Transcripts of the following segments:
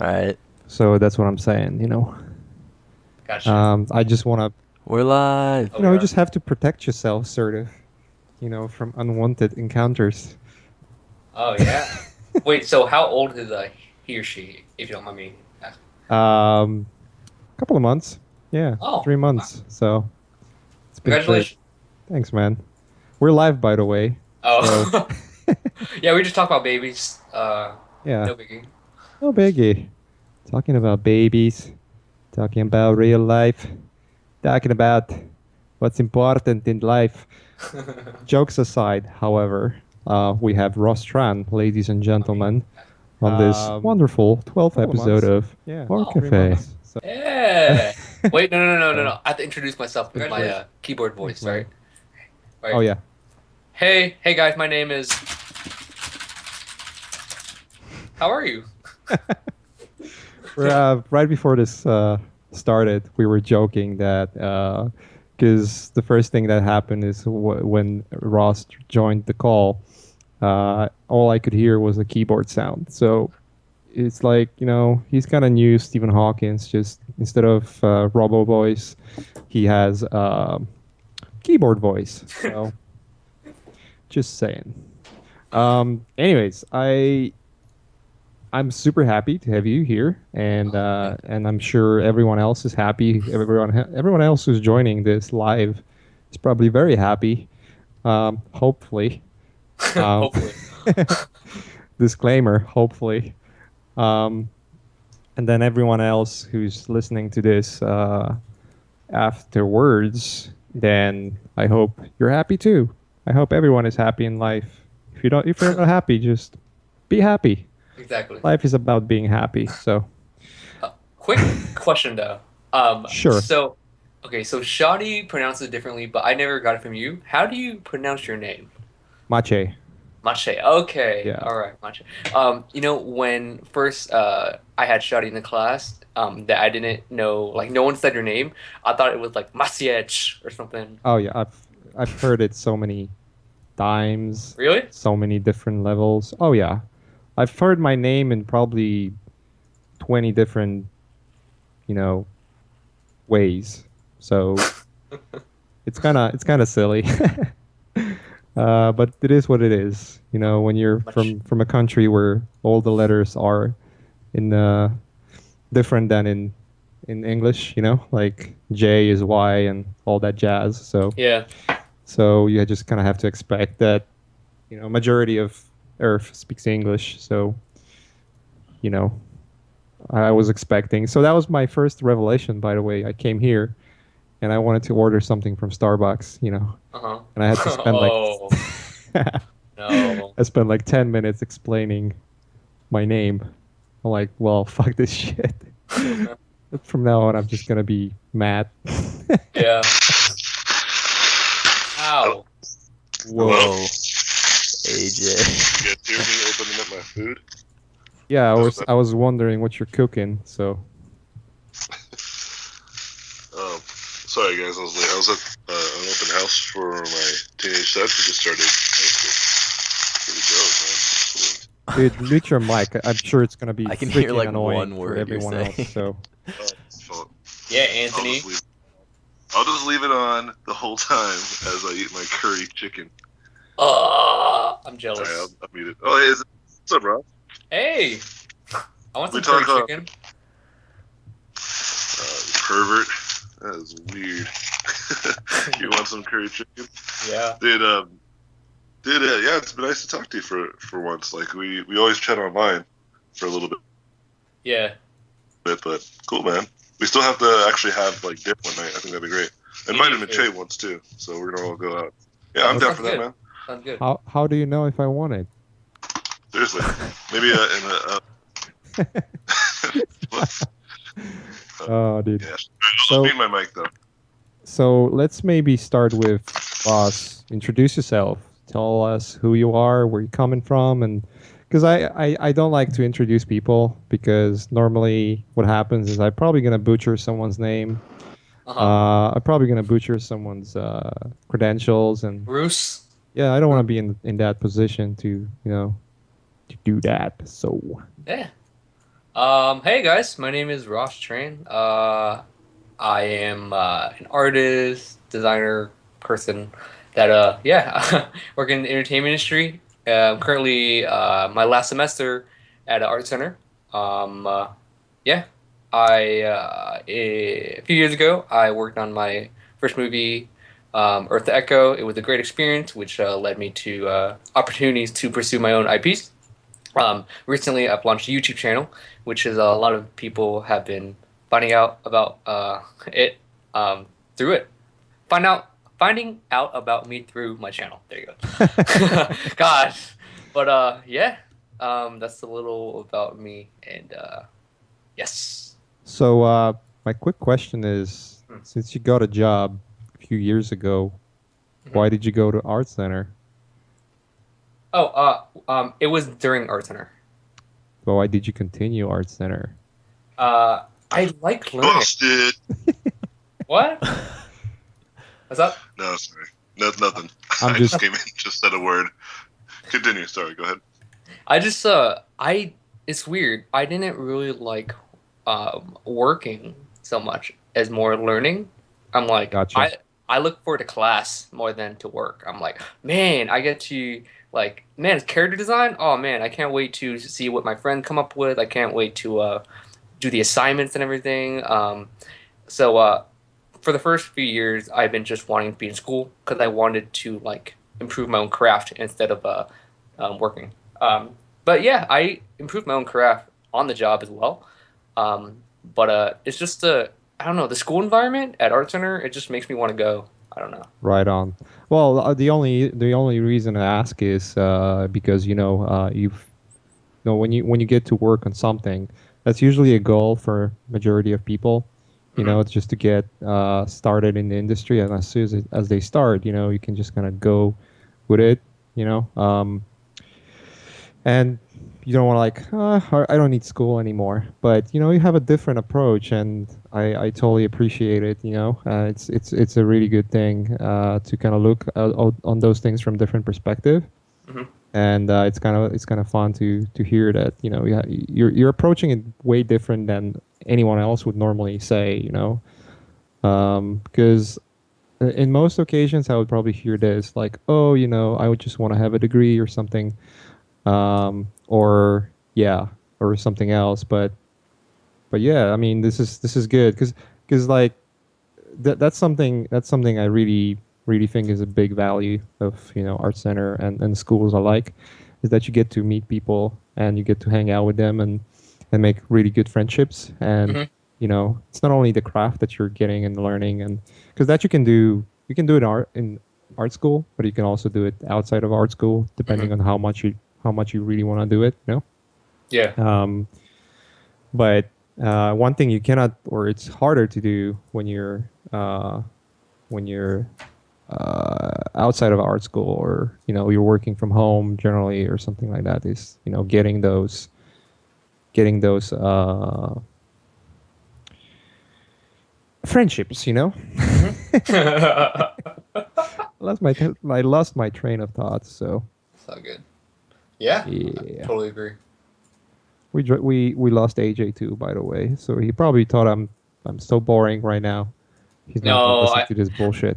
All right. So that's what I'm saying, you know. Gotcha. I just want to, We're live. Oh, we you are. just have to protect yourself, sort of, from unwanted encounters. Oh yeah. Wait, so how old is he or she, if you don't mind me asking? Um, Couple of months. Yeah, Oh, three wow. months. So it's been great. Congratulations. Thanks, man. We're live, by the way. So Oh, yeah, we just talked about babies. yeah, No biggie. no biggie. Talking about babies, talking about real life, talking about what's important in life. Jokes aside, however, we have Ross Tran, ladies and I mean, gentlemen, on this wonderful 12th couple of episode months. of Yeah, Our oh, 3 months. Cafe. okay. So Yeah. Wait, so no. I have to introduce myself it's with been my great. keyboard Thanks, voice, right? man. Oh Right. yeah. Hey guys, my name is. How are you? We're right before this started, we were joking that because the first thing that happened is when Ross joined the call, all I could hear was the keyboard sound. So it's like he's kind of new Stephen Hawkins. Just instead of Robo voice, he has keyboard voice. So just saying. Anyways, I'm super happy to have you here, Thank and I'm sure everyone else is happy. Everyone else who's joining this live is probably very happy. Hopefully, you. um, Hopefully. disclaimer. Hopefully, um, and then everyone else who's listening to this afterwards, then I hope you're happy too. I hope everyone is happy in life. If you're not happy, just be happy. Exactly. Life is about being happy. So Quick question though. sure. Okay, so Shadi pronounces it differently, but I never got it from you. How do you pronounce your name? Mache. Mache. Okay, Yeah. all right, Mache. When first I had Shadi in the class, that I didn't know, like no one said your name. I thought it was like Masiech or something. Oh yeah. I've heard it so many times, Really? so many different levels. Oh yeah. I've heard my name in probably 20 different, you know, ways. So it's kind of silly. But it is what it is. When you're Much. from a country where all the letters are in different than in English, like J is Y and all that jazz. Yeah. So you just kind of have to expect that, majority of Earth speaks English. So, you know, I was expecting. So that was my first revelation, by the way. I came here and I wanted to order something from Starbucks, Uh-huh. and I had to spend like Oh, no. I spent like 10 minutes explaining my name. I'm like, well, fuck this shit. From now on, I'm just gonna be mad. Yeah. Oh, Ow. hello? Whoa, AJ. You guys hear me opening up my food? Yeah, I Oh, was I was wondering what you're cooking. So sorry guys, I was late. I was at an open house for my teenage son who just started high school. Pretty dude, mute your mic. I'm sure it's gonna be I can hear freaking like annoying one for word you're everyone else. saying. So dope, man. So Yeah, I'll Anthony. just leave. I'll just leave it on the whole time as I eat my curry chicken. I'm Sorry, jealous. I'll mute it. Oh, hey, what's up, Rob? Hey, I want We some curry talk chicken. pervert. That is weird. You want some curry chicken? Yeah. Dude, yeah, it's been nice to talk to you for once. Like we always chat online for a little Yeah. bit, but cool, man. We still have to actually have like dip one night. I think that'd be great. We Invite need him and to. Che once too, so we're gonna all go out. Yeah, I'm Oh, down okay. sounds for that, good. man. Sounds good. How do you know if I want it? Seriously, maybe in a what? Oh, dude. Yeah, I'll just So mute my mic though. so let's maybe start with Ross. Introduce yourself. Tell us who you are, where you're coming from, and because I don't like to introduce people because normally what happens is I'm probably gonna butcher someone's name. Uh-huh. I'm probably gonna butcher someone's credentials, and Bruce. yeah, I don't want to be in that position to to do that. So Yeah. Hey guys, my name is Ross Tran. I am an artist, designer, person that yeah, work in the entertainment industry. Currently my last semester at an art center. Um, uh, yeah, a few years ago I worked on my first movie, Earth the Echo. It was a great experience, which led me to opportunities to pursue my own IPs. Recently, I've launched a YouTube channel, which is a lot of people have been finding out about it through it. Finding out about me through my channel. There you go. Gosh, but yeah, that's a little about me, and yes. So, my quick question is, Hmm. since you got a job a few years ago, Mhm. why did you go to art center? Oh, it was during Art Center. Well, why did you continue art center? I like learning. Busted. What? What's up? No, sorry. No, nothing. I'm I just just came in, just said a word. Continue. Sorry. Go ahead. I just I it's weird. I didn't really like working so much as more learning. I'm like gotcha. I look forward to class more than to work. I'm like, man, I get to like man, it's character design. Oh man, I can't wait to see what my friend come up with. I can't wait to do the assignments and everything. So for the first few years, I've been just wanting to be in school because I wanted to like improve my own craft instead of working. But yeah, I improved my own craft on the job as well. But it's just I don't know, the school environment at Art Center. It just makes me want to go. I don't know. Right on. Well, the only reason I ask is because when you get to work on something, that's usually a goal for majority of people. Hmm. It's just to get started in the industry, and as soon as they start, you can just kind of go with it. You know, and you don't want to like, I don't need school anymore. But you have a different approach, and I totally appreciate it. It's a really good thing to kind of look on those things from different perspective, Hmm. and it's kind of fun to hear that you're approaching it way different than anyone else would normally say. Because in most occasions I would probably hear this like, oh, I would just want to have a degree or something, or yeah, or something else. But yeah, I mean, this is good because like that's something I really think is a big value of art center and schools alike, is that you get to meet people and you get to hang out with them and make really good friendships. And Hmm. it's not only the craft that you're getting and learning, and because that you can do it in art school, but you can also do it outside of art school Hmm. depending on how much you really want to do it. Yeah. But one thing you cannot, or it's harder to do when you're outside of art school, or you're working from home generally or something like that, is getting those friendships. Hmm. I lost my train of thought. So So good. Yeah, I yeah, totally agree. we lost AJ too, by the way. So he probably thought I'm so boring right now. He's not gonna No, listen to this bullshit.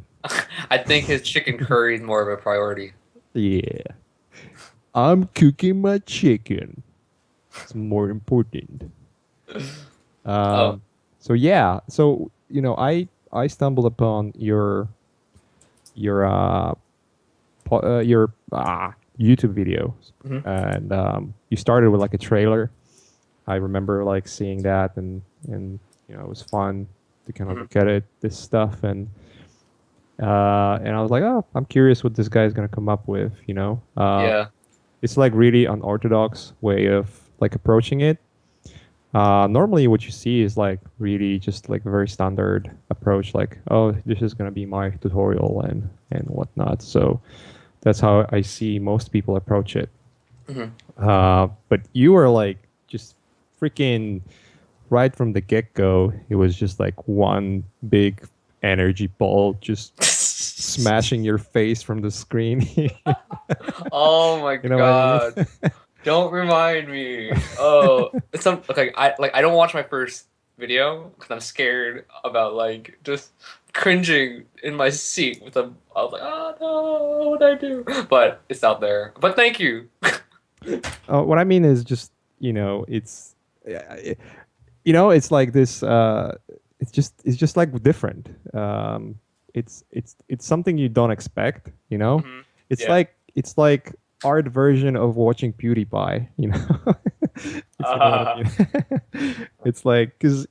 I think his chicken curry is more of a priority. Yeah. I'm cooking my chicken. It's more important. Oh. Um, so yeah, so I stumbled upon your YouTube video, Hmm. and you started with like a trailer. I remember like seeing that, and it was fun to kind of Hmm. look at this stuff, and I was like, oh, I'm curious what this guy's gonna come up with. Yeah. It's like really unorthodox way of like approaching it. Normally, what you see is like really just like a very standard approach, like, oh, this is gonna be my tutorial and whatnot. So that's how I see most people approach it. Hmm. But you were like just freaking right from the get go. It was just like one big energy ball just smashing your face from the screen. You Oh my know what I mean? God. Don't remind me. Oh, it's some okay. I don't watch my first video because I'm scared about like just cringing in my seat with a. I was like, oh no, what did I do? But it's out there. But thank you. What I mean is just it's it's like this. It's just like different. It's something you don't expect. Hmm. It's Yeah. like art version of watching PewDiePie. If you know what I mean. It's like because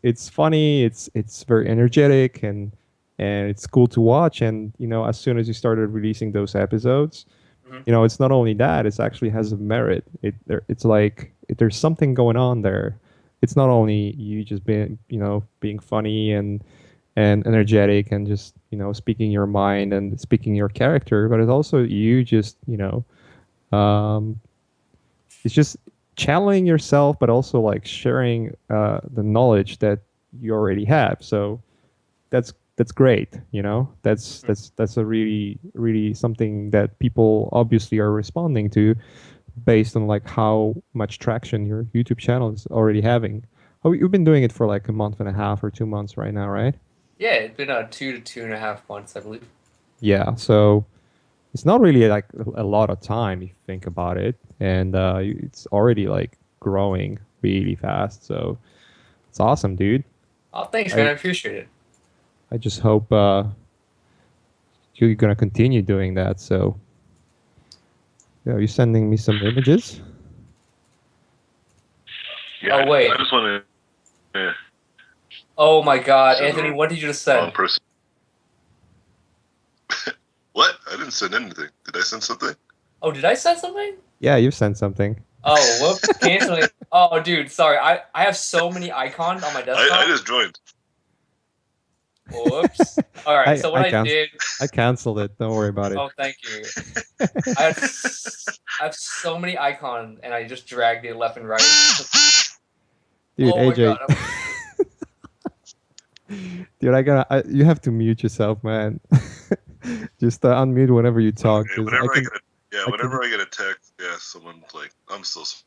it's funny. It's very energetic and it's cool to watch. And as soon as you started releasing those episodes, Mhm. it's not only that, it actually has a merit. It's like there's something going on there. It's not only you just being funny and energetic and just speaking your mind and speaking your character, but it's also you just um, it's just channeling yourself, but also like sharing the knowledge that you already have. So that's great. That's a really something that people obviously are responding to based on like how much traction your YouTube channel is already having. Oh, you've been doing it for like a month and a half or 2 months right now, right? Yeah, it's been 2 to 2.5 months, I believe. Yeah, so it's not really like a lot of time if you think about it, and it's already like growing really fast. So it's awesome, dude. Oh, thanks, man. I I appreciate it. I just hope you're gonna continue doing that. So yeah, you're sending me some images. Yeah, Oh wait. I just want to Oh my God, send Anthony, the what did you just wrong send? person. What? I didn't send anything. Did I send something? Oh, did I send something? Yeah, you've sent something. Oh, whoops, canceling. Oh, dude, sorry. I have so many icons on my I desktop. just joined. Whoops. All right. I So what I I can did. I canceled it. Don't worry about it. Oh, thank you. I have I have so many icons, and I just dragged it left and right. Dude, Oh my AJ, God. dude, you have to mute yourself, man. Just unmute whenever you talk, Okay, because whenever I get a yeah, I whenever can, I get a text, yeah, someone's like, I'm so sorry,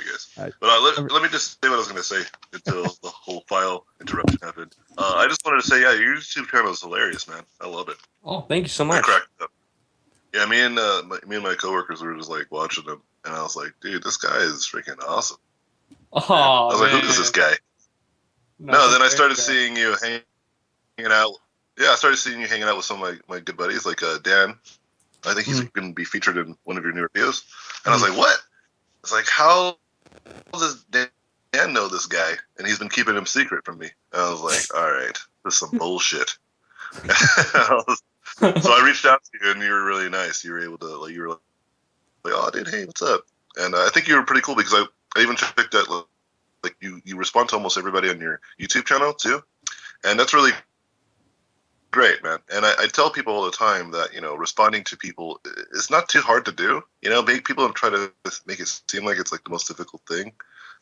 guys. I, But every- let me just say what I was gonna say until the whole file interruption happened. I just wanted to say, yeah, your YouTube channel is hilarious, man. I love it. Oh, thank you so I much. cracked up. Yeah, me and my coworkers were just like watching them, and I was like, dude, this guy is freaking awesome. Man. I Oh was like, who is this man. guy? No, No, then I thank started you. seeing you hanging out. Yeah, I started seeing you hanging out with some of my good buddies, like Dan. I think he's Mhm. going to be featured in one of your newer videos. And I was like, what? It's like, how does Dan know this guy? And he's been keeping him secret from me. And I was like, all right, this is some bullshit. So I reached out to you, and you were really nice. You were able to, like, you were like, oh, dude, hey, what's up? And I think you were pretty cool because I even checked that, like, you respond to almost everybody on your YouTube channel, too. And that's really great, man. And I tell people all the time that, responding to people is not too hard to do. Make people try to make it seem like it's like the most difficult thing,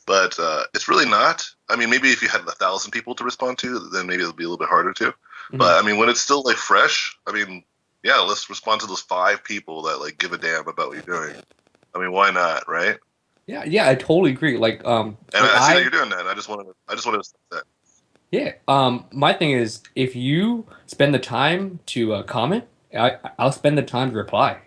but it's really not. I mean, maybe if you had 1,000 people to respond to, then maybe it'll be a little bit harder to. Mhm. But I mean, when it's still like fresh, I mean, yeah, let's respond to those 5 people that like give a damn about what you're doing. I mean, why not, right? Yeah, I totally agree. And Like I see that you're doing that. And I just wanted to say that. yeah. My thing is, if you spend the time to comment, I'll spend the time to reply.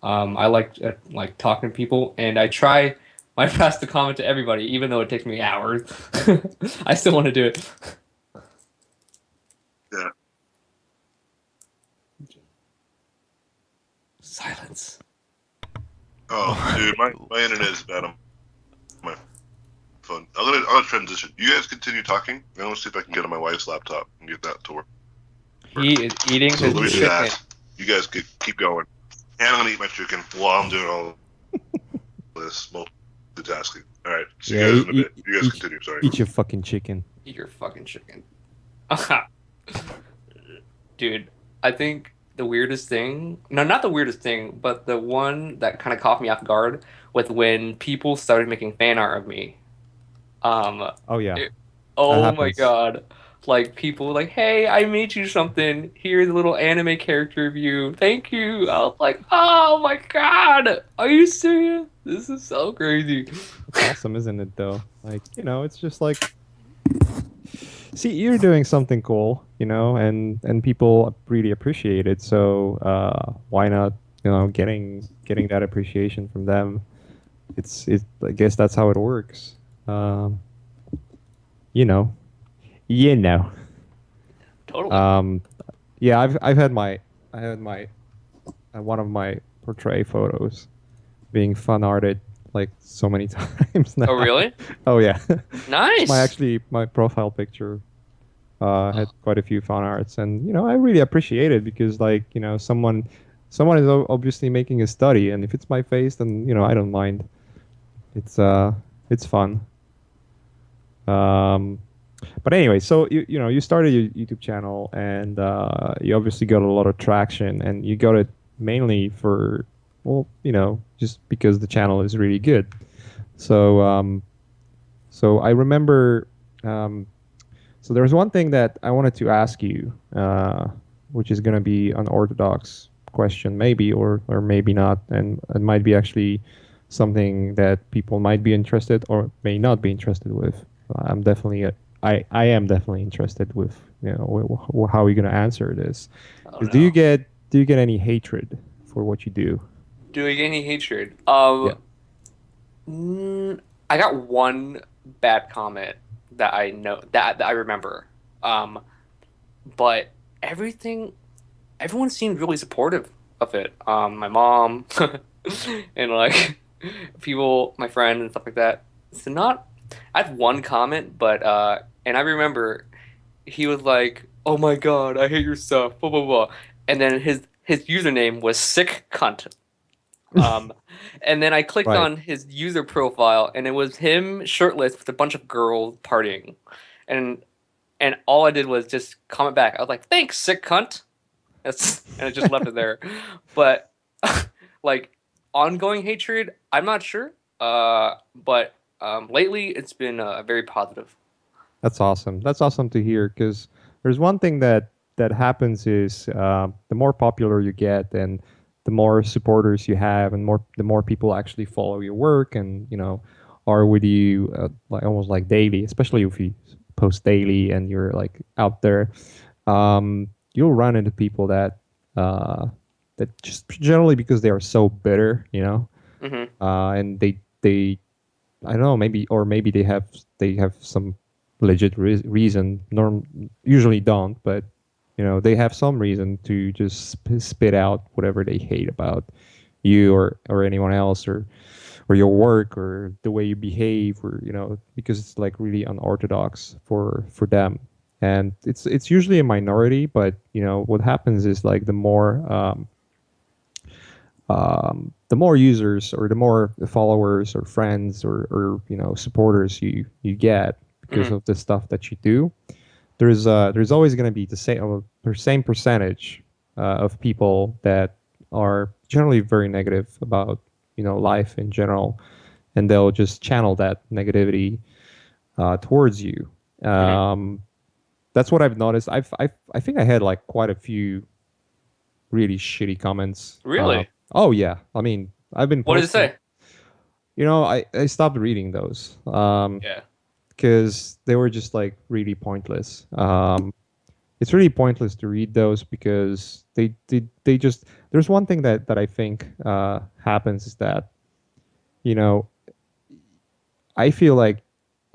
I like talking to people, and I try my best to comment to everybody, even though it takes me hours. I still want to do it. Yeah. Silence. Oh, dude, my internet is bad on my phone. I'm gonna transition. You guys continue talking. I'm gonna see if I can get on my wife's laptop and get that to work. He is eating So his let me do chicken. that. You guys keep going. And I'm gonna eat my chicken while I'm doing all this multitasking. All right. See you yeah, guys in a bit. You guys eat, continue. Sorry. eat your fucking chicken. Eat your fucking chicken. Dude, I think the weirdest thing, no, not the weirdest thing, but the one that kind of caught me off guard with when people started making fan art of me. Um, Oh yeah, it- that oh my happens. God. like people like, hey, I made you something. Here's a little anime character of you. Thank you. I was like, oh my God, are you serious? This is so crazy. It's awesome, isn't it? Though, like it's just like see, you're doing something cool, and people really appreciate it. So why not, getting that appreciation from them? It. I guess that's how it works. Um, you know, you know. Totally. Um, yeah, I had my one of my portrait photos being fun arted like so many times Oh, now. really? Oh yeah, Nice. my profile picture had quite a few fan arts, and I really appreciate it because like someone is obviously making a study, and if it's my face, then I don't mind. It's fun. Um, but anyway, so you started your YouTube channel, and you obviously got a lot of traction, and you got it mainly for well, just because the channel is really good. So I remember. Um, So there's one thing that I wanted to ask you, which is going to be an orthodox question, maybe or maybe not, and it might be actually something that people might be interested or may not be interested with. I'm definitely, I am definitely interested with, how you're going to answer this. Oh Is no. do you get any hatred for what you do? Do I get any hatred? Yeah. I got one bad comment that I know that I remember. Um, but everything, everyone seemed really supportive of it. My mom and like people, my friend and stuff like that. So not, I had one comment, but and I remember he was like, "Oh my God, I hate your stuff," blah blah blah, and then his username was sick cunt. Um, and then I clicked Right. on his user profile, and it was him shirtless with a bunch of girls partying, and all I did was just comment back. I was like, "Thanks, sick cunt." And I just left it there. But like ongoing hatred, I'm not sure. But lately it's been very positive. That's awesome. That's awesome to hear because there's one thing that happens is the more popular you get and the more supporters you have and the more people actually follow your work and are with you like almost like daily, especially if you post daily and you're like out there. You'll run into people uh, that just generally because they are so bitter, Hmm. and they I don't know, maybe they have some legit reason. Usually don't, but they have some reason to just spit out whatever they hate about you or anyone else or your work or the way you behave or because it's like really unorthodox for them. And it's usually a minority, but what happens is like the more users or the more followers or friends or supporters you get because Hmm. of the stuff that you do, there's always going to be the same percentage of people that are generally very negative about life in general, and they'll just channel that negativity towards you. Hmm. Um, that's what I've noticed. I think I had like quite a few really shitty comments. Really? Oh yeah, I mean I've been What does it posting. say? I stopped reading those Yeah. because they were just like really pointless. It's really pointless to read those because they just there's one thing that I think happens is that you know I feel like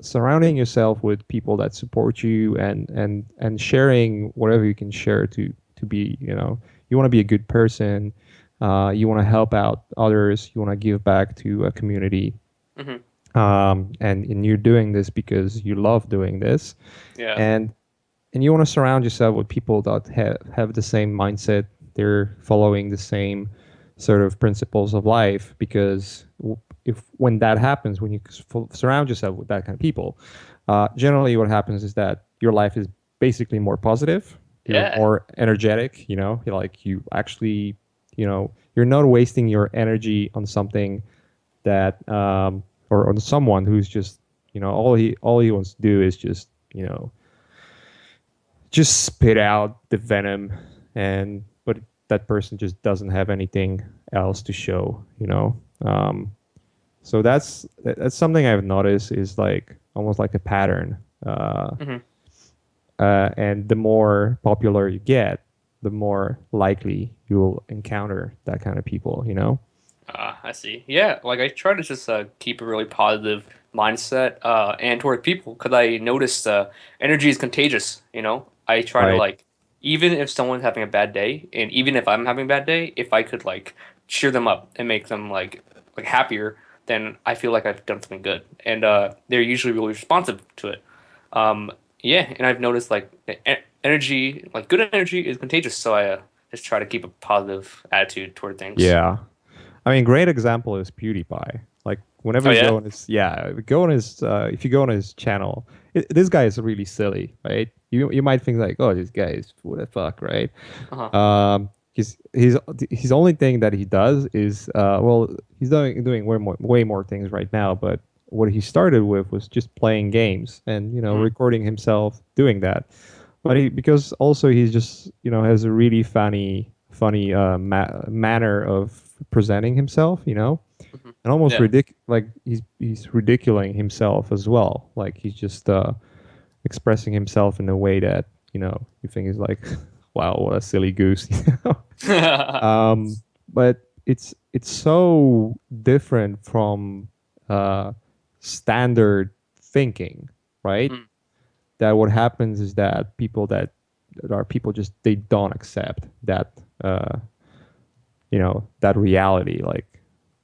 surrounding yourself with people that support you and sharing whatever you can share to be you want to be a good person, you want to help out others, you want to give back to a community, Hmm. and you're doing this because you love doing this, Yeah. and you want to surround yourself with people that have the same mindset, they're following the same sort of principles of life because if when that happens, when you surround yourself with that kind of people, generally what happens is that your life is basically more positive, you're Yeah. more energetic, you're like you actually you're not wasting your energy on something that or on someone who's just all he wants to do is just just spit out the venom, but that person just doesn't have anything else to show, you know. So that's something I've noticed is like almost like a pattern. Mhm. And the more popular you get, the more likely you'll encounter that kind of people, you know? I see. Yeah, like I try to just keep a really positive mindset and toward people because I noticed energy is contagious. You know, I try to Right. like even if someone's having a bad day, and even if I'm having a bad day, if I could like cheer them up and make them like happier, then I feel like I've done something good, and they're usually really responsive to it. Um, yeah, and I've noticed like energy, like good energy, is contagious. So I just try to keep a positive attitude toward things. Yeah. I mean, great example is PewDiePie. Like whenever Oh you yeah. go on his, yeah, go on his, if you go on his channel, this guy is really silly, right? You might think like, oh, this guy is what the fuck, right? Uh-huh. His only thing that he does is, well, he's doing way more things right now, but what he started with was just playing games and Mhm. recording himself doing that. But because also he's just has a really funny manner of presenting himself, Mhm. and almost Yeah. like he's ridiculing himself as well. Like he's just expressing himself in a way that you think is like, wow, what a silly goose. But it's so different from uh, standard thinking, right? Mm. That what happens is that that are people just they don't accept that uh, that reality. Like,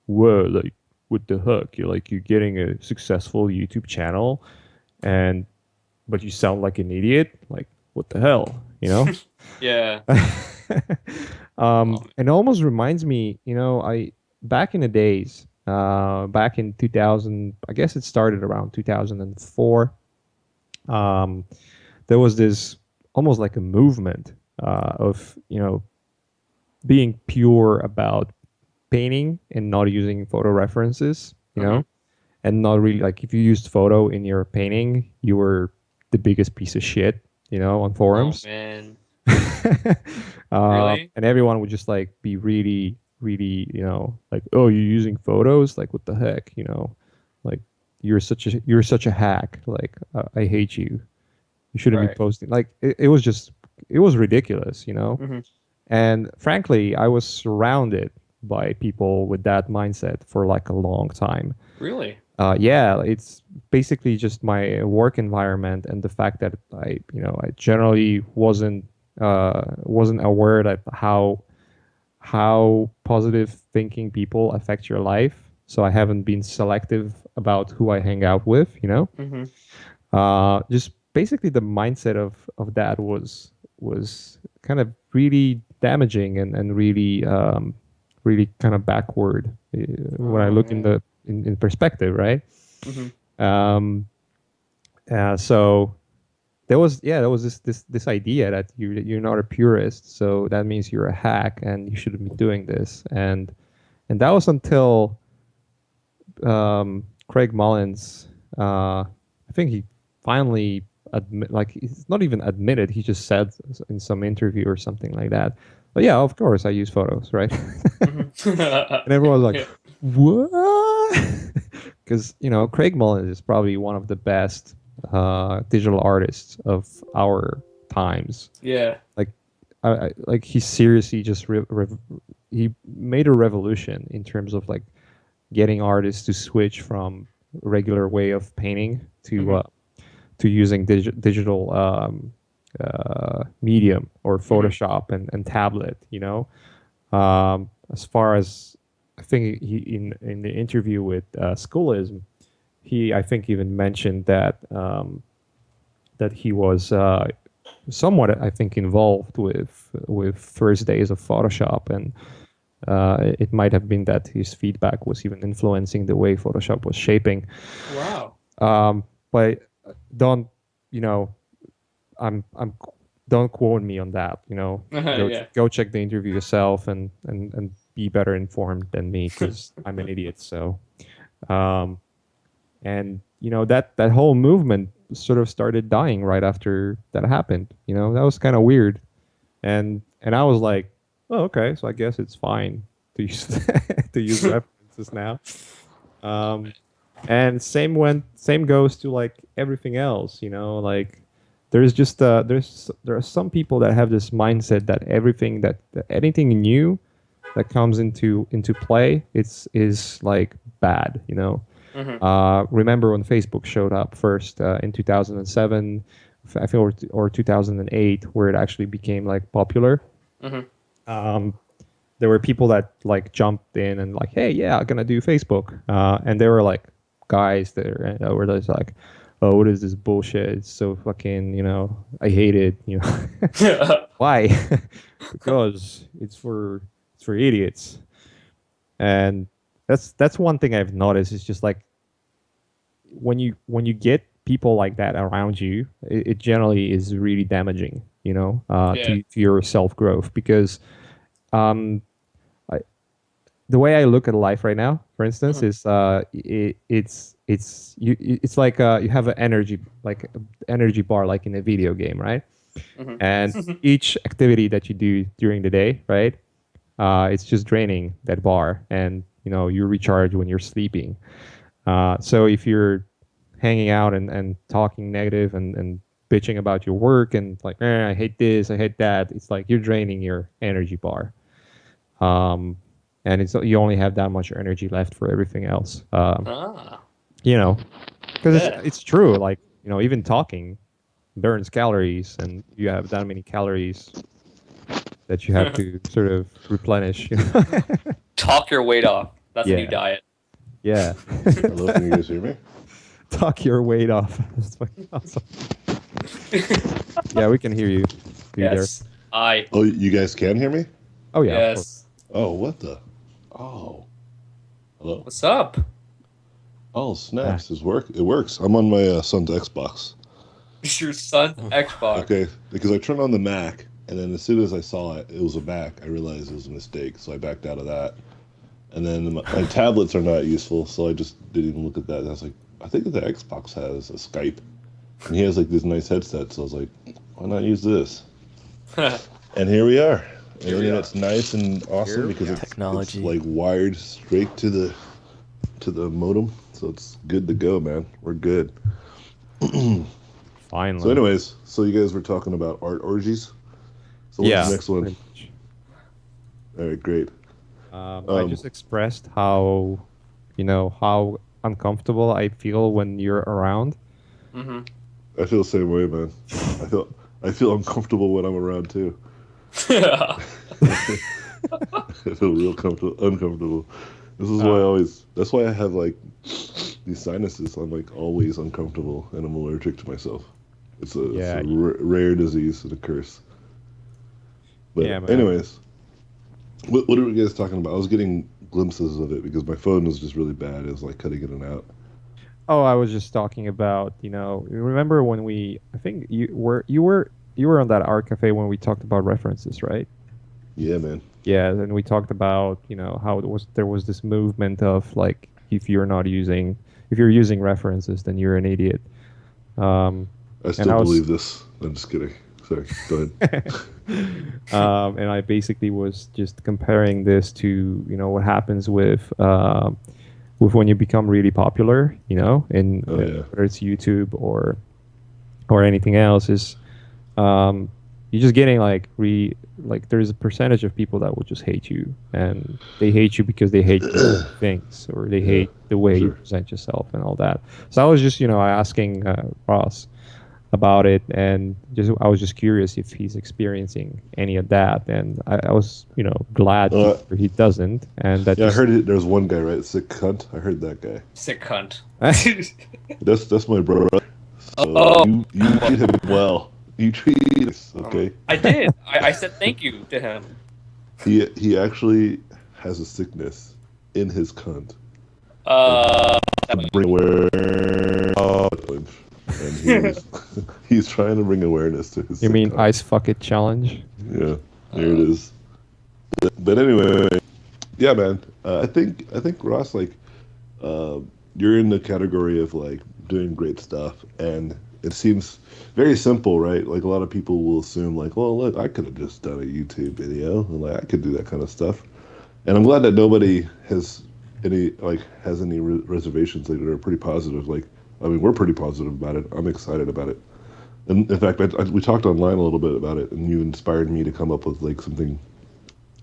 whoa, like what the heck? You're getting a successful YouTube channel, and but you sound like an idiot. Like, what the hell? Yeah. Oh, man. And it almost reminds me, I back in the days, back in 2000, I guess it started around 2004. Um, there was this almost like a movement of being pure about painting and not using photo references, Mhm. and not really like if you used photo in your painting, you were the biggest piece of shit, on Oh forums. man. Really? And everyone would just like be really, really, like, oh, you're using photos? Like, what the heck, like you're such a hack. Like, I hate you. You shouldn't be Right. posting. Like, it was ridiculous, Mhm. And frankly, I was surrounded by people with that mindset for like a long time. Really? Yeah, it's basically just my work environment and the fact that I generally wasn't aware that how positive thinking people affect your life. So I haven't been selective about who I hang out with. Mhm. Just basically the mindset of that was kind of really damaging and really kind of backward when I Oh look in man. in perspective, right? Mhm. Um, so there was this idea that you're not a purist, so that means you're a hack and you shouldn't be doing this, and that was until Craig Mullins. I think he finally like he's not even admitted. He just said in some interview or something like that. But yeah, of course I use photos, right? Mhm. And everyone's like, Yeah. what? Because Craig Mullins is probably one of the best digital artists of our times. Yeah. Like, like he seriously just he made a revolution in terms of like getting artists to switch from regular way of painting Mhm. to using digital medium or Mhm. Photoshop and tablet. As far as I think he in the interview with Schoolism, he I think even mentioned that that he was somewhat I think involved with first days of Photoshop, and it might have been that his feedback was even influencing the way Photoshop was shaping. Wow. But don't you know I'm don't quote me on that. Yeah. Go check the interview yourself and be better informed than me because I'm an idiot. So um, and that whole movement sort of started dying right after that happened. You know, that was kind of weird. And I was like, oh, okay, so I guess it's fine to use to use references now. Um, and same goes to like everything else. You know, like there's just there are some people that have this mindset that everything that anything new that comes into play is like bad. You know. Mm-hmm. Remember when Facebook showed up first in 2007, I feel, or 2008, where it actually became like popular. Mm-hmm. There were people that like jumped in and like, hey, yeah, I'm gonna do Facebook, and they were like guys that were just like, oh, what is this bullshit? It's so fucking, you know, I hate it. You know, why? Because it's for idiots, and that's one thing I've noticed. Is just like when you get people like that around you, it generally is really damaging, you know, Yeah. to your self growth. Because um, I, the way I look at life right now, for instance, Mhm. is it's like you have an energy bar like in a video game, right? And Mm-hmm. each activity that you do during the day, right? It's just draining that bar, and you know you recharge when you're sleeping. So if you're hanging out and talking negative and bitching about your work and like, I hate this, I hate that, it's like you're draining your energy bar. Um, and it's you only have that much energy left for everything else. Ah. You know, because Yeah. it's true. Like, you know, even talking burns calories, and you have that many calories that you have to sort of replenish. You know? Talk your weight off. That's a new Yeah. diet. Yeah. Hello, can you guys hear me? Talk your weight off. That's fucking awesome. Yeah, we can hear you. You there? Yes. I. Oh, you guys can hear me? Oh yeah. Of course. Yes. Oh, what the? Oh, hello. What's up? Oh, snaps! It works. I'm on my son's Xbox. It's your son's Xbox. Okay, because I turned on the Mac, and then as soon as I saw it was a Mac, I realized it was a mistake, so I backed out of that. And then my tablets are not useful, so I just didn't even look at that. And I was like, I think the Xbox has a Skype, and he has like this nice headset, so I was like, why not use this? And here we are. And Here we then are. it's nice and awesome Here we because are. it's Technology. like wired straight to the modem, so it's good to go, man. We're good. Finally. So, anyways, so you guys were talking about art orgies. So what's Yeah. the next one? pretty much. All right, great. I just expressed how, you know, how uncomfortable I feel when you're around. Mm-hmm. I feel the same way, man. I feel uncomfortable when I'm around too. I feel real uncomfortable. This is why I always. That's why I have like these sinuses. I'm like always uncomfortable, and I'm allergic to myself. It's a Yeah. rare disease and a curse. But Yeah, man. anyways, what are we guys talking about? I was getting glimpses of it because my phone was just really bad. It was like cutting in and out. Oh, I was just talking about, you know, you remember when I think you were on that art cafe when we talked about references, right? Yeah, man. Yeah, and we talked about, you know, how there was this movement of like if you're using references, then you're an idiot. I still believe this. I'm just kidding. Sorry. Go ahead. And I basically was just comparing this to, you know, what happens with when you become really popular, you know, in Oh, yeah. whether it's YouTube or anything else, is you're just getting like there's a percentage of people that will just hate you, and they hate you because they hate things, or they hate the way you sure. present yourself and all that. So I was just, you know, asking Ross about it, and I was just curious if he's experiencing any of that, and I was, you know, glad to hear he doesn't, and that Yeah, I just heard it. There's one guy, right? Sick cunt. I heard that guy. Sick cunt. That's my brother. So Oh. you treat him well. You treat us, okay? I did. I said thank you to him. He actually has a sickness in his cunt. Bring awareness, and he's trying to bring awareness to his. you sick mean cunt. ice fuck it challenge? Yeah, there it is. But anyway, yeah, man. I think Ross, like, you're in the category of like doing great stuff, and it seems very simple, right? Like a lot of people will assume, like, well, look, I could have just done a YouTube video, and like I could do that kind of stuff. And I'm glad that nobody has any reservations that are pretty positive. Like, I mean, we're pretty positive about it. I'm excited about it. And in fact, we talked online a little bit about it, and you inspired me to come up with like something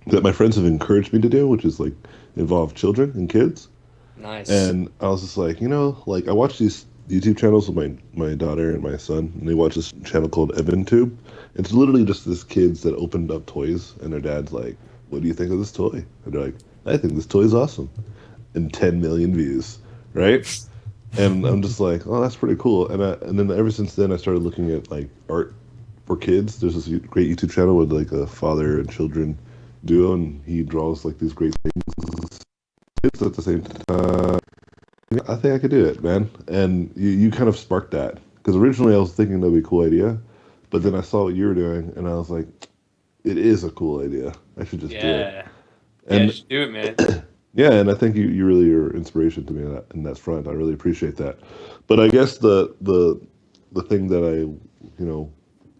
that my friends have encouraged me to do, which is like involve children and kids. Nice. And I was just like, like I watch these YouTube channels with my daughter and my son, and they watch this channel called EvanTube. It's literally just this kids that opened up toys, and their dad's like, "What do you think of this toy?" And they're like, "I think this toy is awesome," and 10 million views, right? And I'm just like, "Oh, that's pretty cool." And then ever since then, I started looking at like art for kids. There's this great YouTube channel with like a father and children duo, and he draws like these great things. Kids at the same time. I think I could do it, man. And you kind of sparked that. Because originally I was thinking that'd be a cool idea, but then I saw what you were doing, and I was like, it is a cool idea. I should just do it. Yeah. Yeah, And just do it, man. yeah, and I think you really are inspiration to me in that front. I really appreciate that. But I guess the thing that I,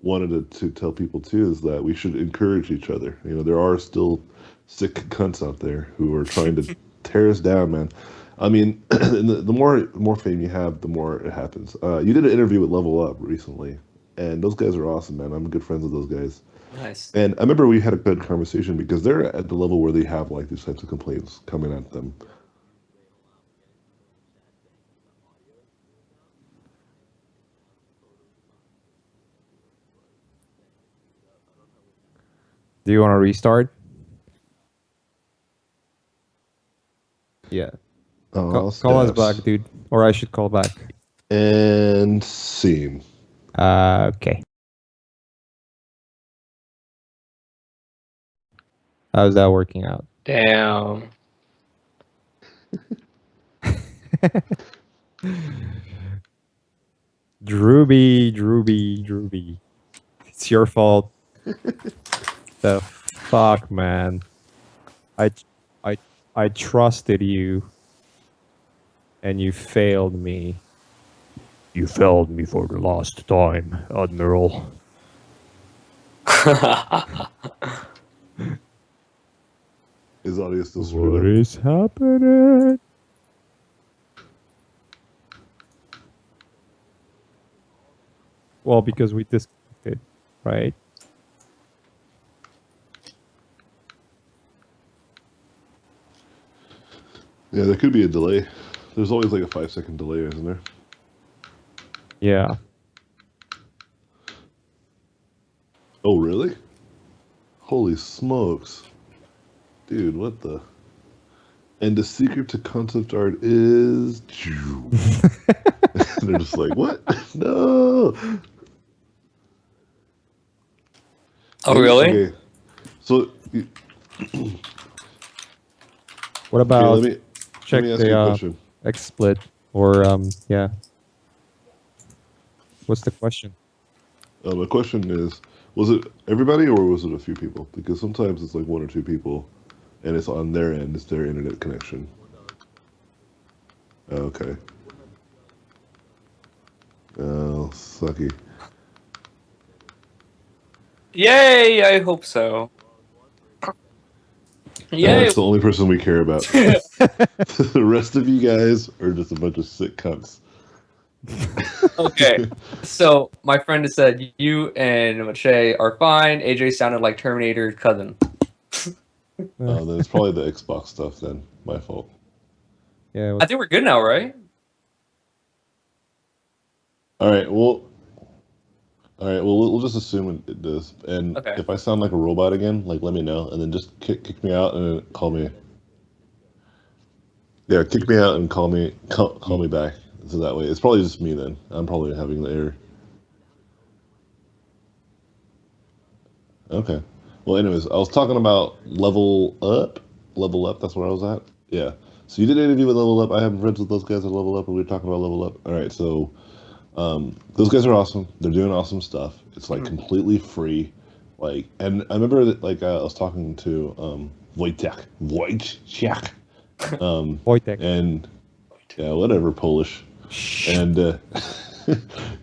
wanted to tell people too is that we should encourage each other. There are still sick cunts out there who are trying to tear us down, man. I mean, the more fame you have, the more it happens. You did an interview with Level Up recently, and those guys are awesome, man. I'm good friends with those guys. Nice. And I remember we had a good conversation because they're at the level where they have like these types of complaints coming at them. Do you want to restart? Yeah. Oh, Call us steps. back, dude. Or I should call back. And scene. Okay. How's that working out? Damn. Drooby. It's your fault. The fuck, man. I, I, I trusted you, and you failed me. You failed me for the last time, Admiral. Is audio still What screwed up? is happening? Well, because we disconnected, right? Yeah, there could be a delay. There's always like a 5-second delay, isn't there? Yeah. Oh, really? Holy smokes. Dude, what the? And the secret to concept art is... They're just like, what? No! Oh, really? Okay. So, What about let me check ask you a the question. XSplit or yeah? What's the question? My question is, was it everybody or was it a few people? Because sometimes it's like one or two people, and it's on their end, it's their internet connection. Okay. Oh, sucky. Yay, I hope so. Yay. That's the only person we care about. The rest of you guys are just a bunch of sick cunts. Okay. So my friend has said you and Mache are fine. AJ sounded like Terminator's cousin. Oh, then it's probably the Xbox stuff then. My fault. Yeah. I think we're good now, right? All right, well, we'll just assume it does. And Okay. if I sound like a robot again, like let me know, and then just kick me out and then call me. Yeah, kick me out and call me back. So that way, it's probably just me then. I'm probably having the error. Okay. Well, anyways, I was talking about Level Up. Level Up, that's where I was at. Yeah. So you did an interview with Level Up. I have friends with those guys at Level Up, and we were talking about Level Up. All right, so those guys are awesome. They're doing awesome stuff. It's like completely free. Like, and I remember that like I was talking to Wojciech, Wojtek. and yeah, whatever, Polish, and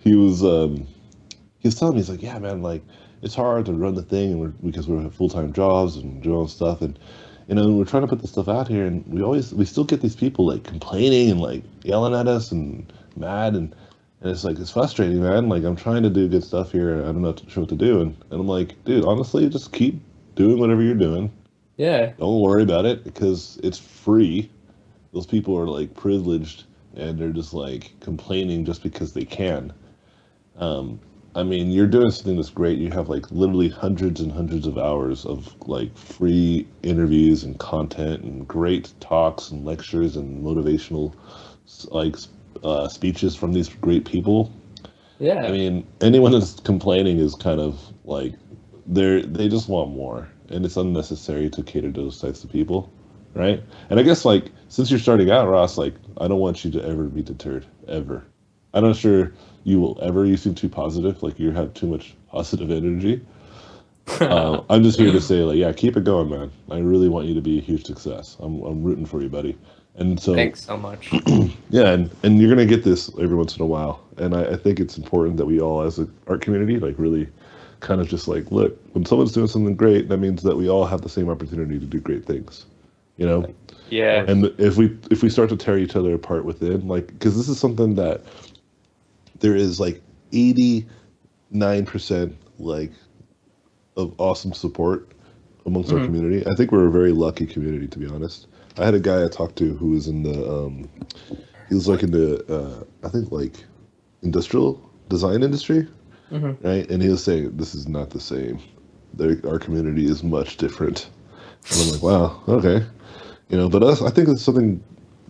he was telling me, he's like, yeah, man, like it's hard to run the thing, and because we have full-time jobs and doing all this stuff, and we're trying to put this stuff out here, and we still get these people like complaining and like yelling at us and mad, and it's like it's frustrating, man. Like I'm trying to do good stuff here, and I don't know sure what to do, and I'm like, dude, honestly, just keep doing whatever you're doing. Yeah. Don't worry about it because it's free. Those people are like privileged, and they're just like complaining just because they can. I mean, you're doing something that's great. You have like literally hundreds and hundreds of hours of like free interviews and content and great talks and lectures and motivational like speeches from these great people. Yeah. I mean, anyone that's complaining is kind of like they just want more, and it's unnecessary to cater to those types of people, right? And I guess like since you're starting out, Ross, like I don't want you to ever be deterred, ever. I'm not sure you will ever. You seem too positive, like you have too much positive energy. I'm just here to say, like, yeah, keep it going, man. I really want you to be a huge success. I'm rooting for you, buddy. And so, Thanks so much. yeah, and you're gonna get this every once in a while. And I think it's important that we all, as an art community, like really kind of just like, look, when someone's doing something great, that means that we all have the same opportunity to do great things, you know? Yeah. And if we start to tear each other apart within, like, because this is something that there is like 89% like of awesome support amongst our community. I think we're a very lucky community, to be honest. I had a guy I talked to who was in the he was like in the I think like industrial design industry, right? And he was saying this is not the same. Our community is much different. And I'm like, wow, okay, But us, I think it's something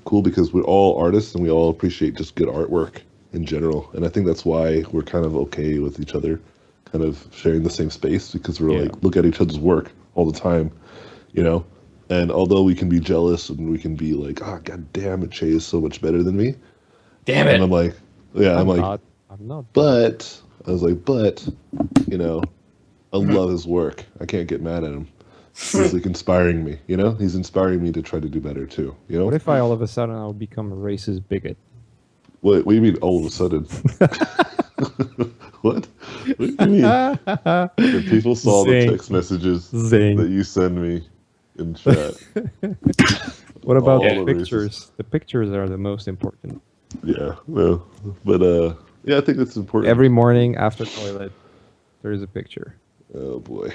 cool because we're all artists and we all appreciate just good artwork in general, and I think that's why we're kind of okay with each other, kind of sharing the same space because we're like look at each other's work all the time, you know. And although we can be jealous and we can be like, oh god damn it, Che is so much better than me, Damn and it. I'm like, yeah, I'm like, I'm not. but I was like, but I love his work. I can't get mad at him. He's like inspiring me, He's inspiring me to try to do better too, What if I all of a sudden I'll become a racist bigot? What do you mean all of a sudden? What? What do you mean? If people saw the Zing. text messages Zing. that you send me in chat. What about All the the pictures? The pictures are the most important. Yeah, no. But yeah, I think it's important. Every morning after toilet, there is a picture. Oh boy.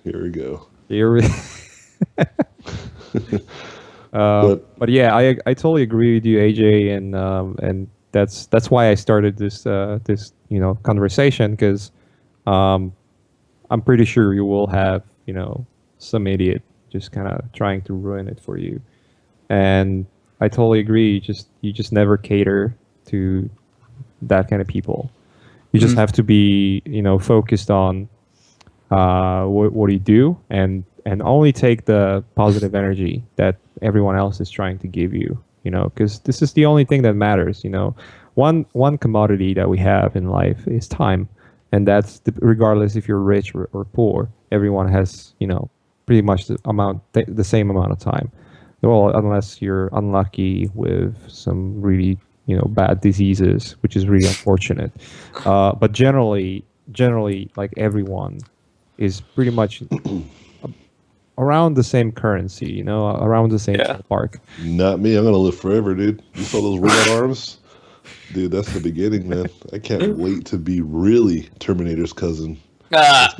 Here we go. Here we but yeah, I totally agree with you, AJ, and that's why I started this conversation, because I'm pretty sure you will have some idiot just kind of trying to ruin it for you, and I totally agree. You just never cater to that kind of people. You just have to be focused on what you do, and only take the positive energy that everyone else is trying to give you, because this is the only thing that matters. One commodity that we have in life is time, and that's regardless if you're rich or poor. Everyone has pretty much the same amount of time, well, unless you're unlucky with some really bad diseases, which is really unfortunate. But generally, like everyone is pretty much around the same currency, around the same ballpark. Not me. I'm gonna live forever, dude. You saw those robot arms? Dude, that's the beginning, man. I can't wait to be really Terminator's cousin. That is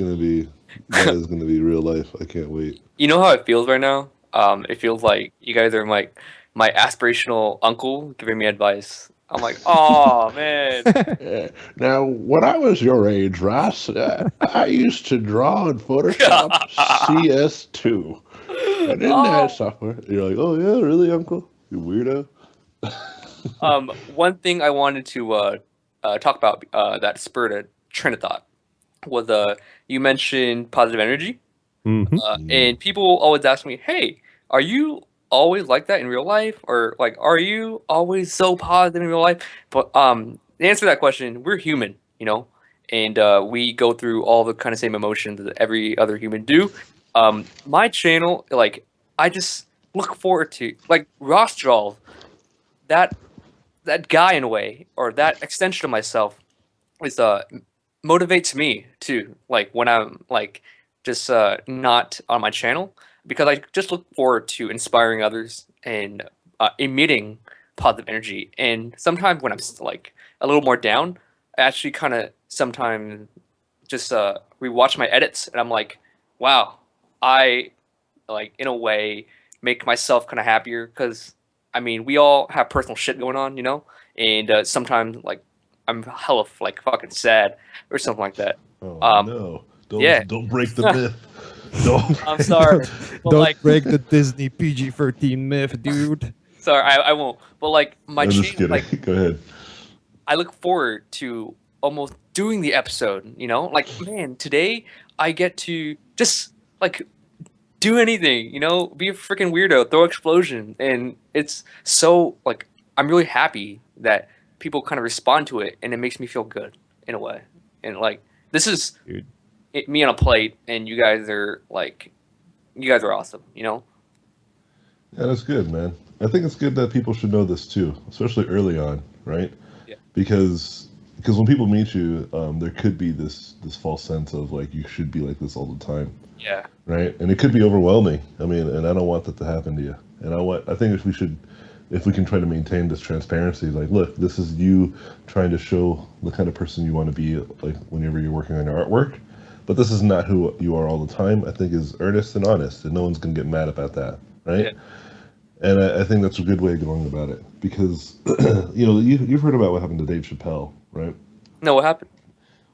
gonna be real life. I can't wait. You know how it feels right now? It feels like you guys are my aspirational uncle giving me advice. I'm like, oh man. Now, when I was your age, Ross, I used to draw in Photoshop CS2. And in that software, you're like, oh yeah, really, Uncle? You weirdo. One thing I wanted to talk about that spurred a train of thought was you mentioned positive energy, and people always ask me, "Hey, are you always like that in real life, or like are you always so positive in real life?" But the answer to that question, we're human, and we go through all the kind of same emotions that every other human do. My channel, like I just look forward to like Ross draws that that guy in a way, or that extension of myself, is motivates me too. Like when I'm like just not on my channel, because I just look forward to inspiring others and emitting positive energy. And sometimes when I'm like a little more down, I actually kind of sometimes just rewatch my edits, and I'm like, wow, I like in a way make myself kind of happier because I mean we all have personal shit going on, you know, and sometimes like I'm hella like fucking sad or something like that. Oh Um, no! yeah, Don't break the myth. Don't. I'm sorry, but Don't like, break the Disney PG-13 myth, dude. sorry, I won't. But like my I'm just channel, kidding. like Go ahead. I look forward to almost doing the episode. You know, like man, today I get to just like do anything, you know, be a freaking weirdo, throw explosion, and it's so like I'm really happy that people kind of respond to it, and it makes me feel good in a way. And like this is Dude. me on a plate, and you guys are like, you guys are awesome, you know. Yeah, that's good, man. I think it's good that people should know this too, especially early on, right? Yeah. Because when people meet you, there could be this false sense of like you should be like this all the time, Yeah. right? And it could be overwhelming. I mean, and I don't want that to happen to you. And I think if we can try to maintain this transparency, like, look, this is you trying to show the kind of person you want to be, like whenever you're working on your artwork. But this is not who you are all the time. I think is earnest and honest, and no one's gonna get mad about that, right? Yeah. And I think that's a good way of going about it because, you've heard about what happened to Dave Chappelle, right? No, what happened?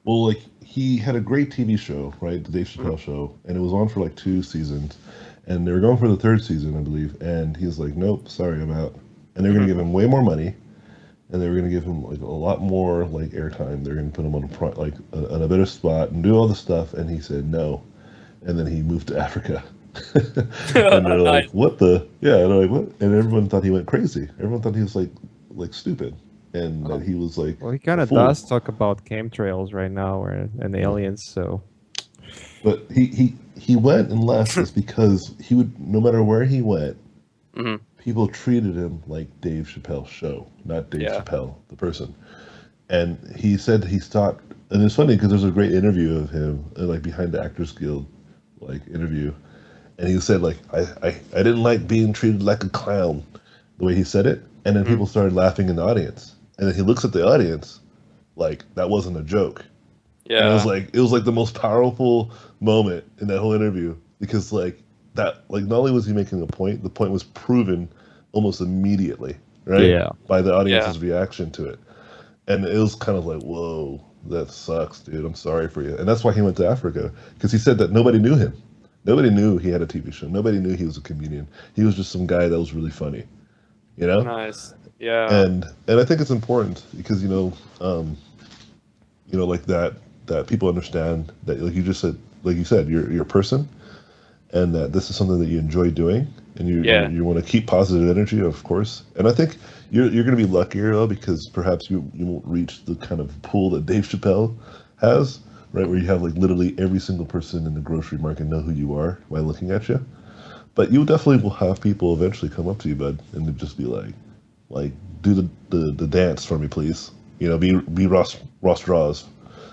Well, like he had a great TV show, right? The Dave Mm-hmm. Chappelle show, and it was on for like 2 seasons, and they were going for the third season, I believe. And he's like, "Nope, sorry, I'm out." And they were going to give him way more money, and they were going to give him like a lot more like airtime. They're going to put him on on a better spot and do all the stuff. And he said no, and then he moved to Africa. And they're like, Nice. "What the?" Yeah, and they're like, "What?" And everyone thought he went crazy. Everyone thought he was like stupid, and that he was like Well, he kind a of fool. does talk about chemtrails right now and aliens, so But he went and left is because he would, no matter where he went, Hmm. people treated him like Dave Chappelle's show, not Dave Yeah. Chappelle, the person. And he said he stopped. And it's funny because there's a great interview of him, like behind the Actors Guild, like interview. And he said like I didn't like being treated like a clown, the way he said it. And then people started laughing in the audience. And then he looks at the audience like that wasn't a joke. And Yeah. it was like the most powerful moment in that whole interview because like that, like not only was he making a point, the point was proven almost immediately, right? Yeah. By the audience's reaction to it. And it was kind of like, whoa, that sucks, dude. I'm sorry for you. And that's why he went to Africa because he said that nobody knew him. Nobody knew he had a TV show. Nobody knew he was a comedian. He was just some guy that was really funny, you know? Nice. Yeah. And I think it's important because like that people understand that like you said you're a person and that this is something that you enjoy doing and you want to keep positive energy, of course. And I think you're going to be luckier though because perhaps you won't reach the kind of pool that Dave Chappelle has, right, where you have like literally every single person in the grocery market know who you are by looking at you. But you definitely will have people eventually come up to you, bud, and they'll just be like do the dance for me, please. Be Ross Draws.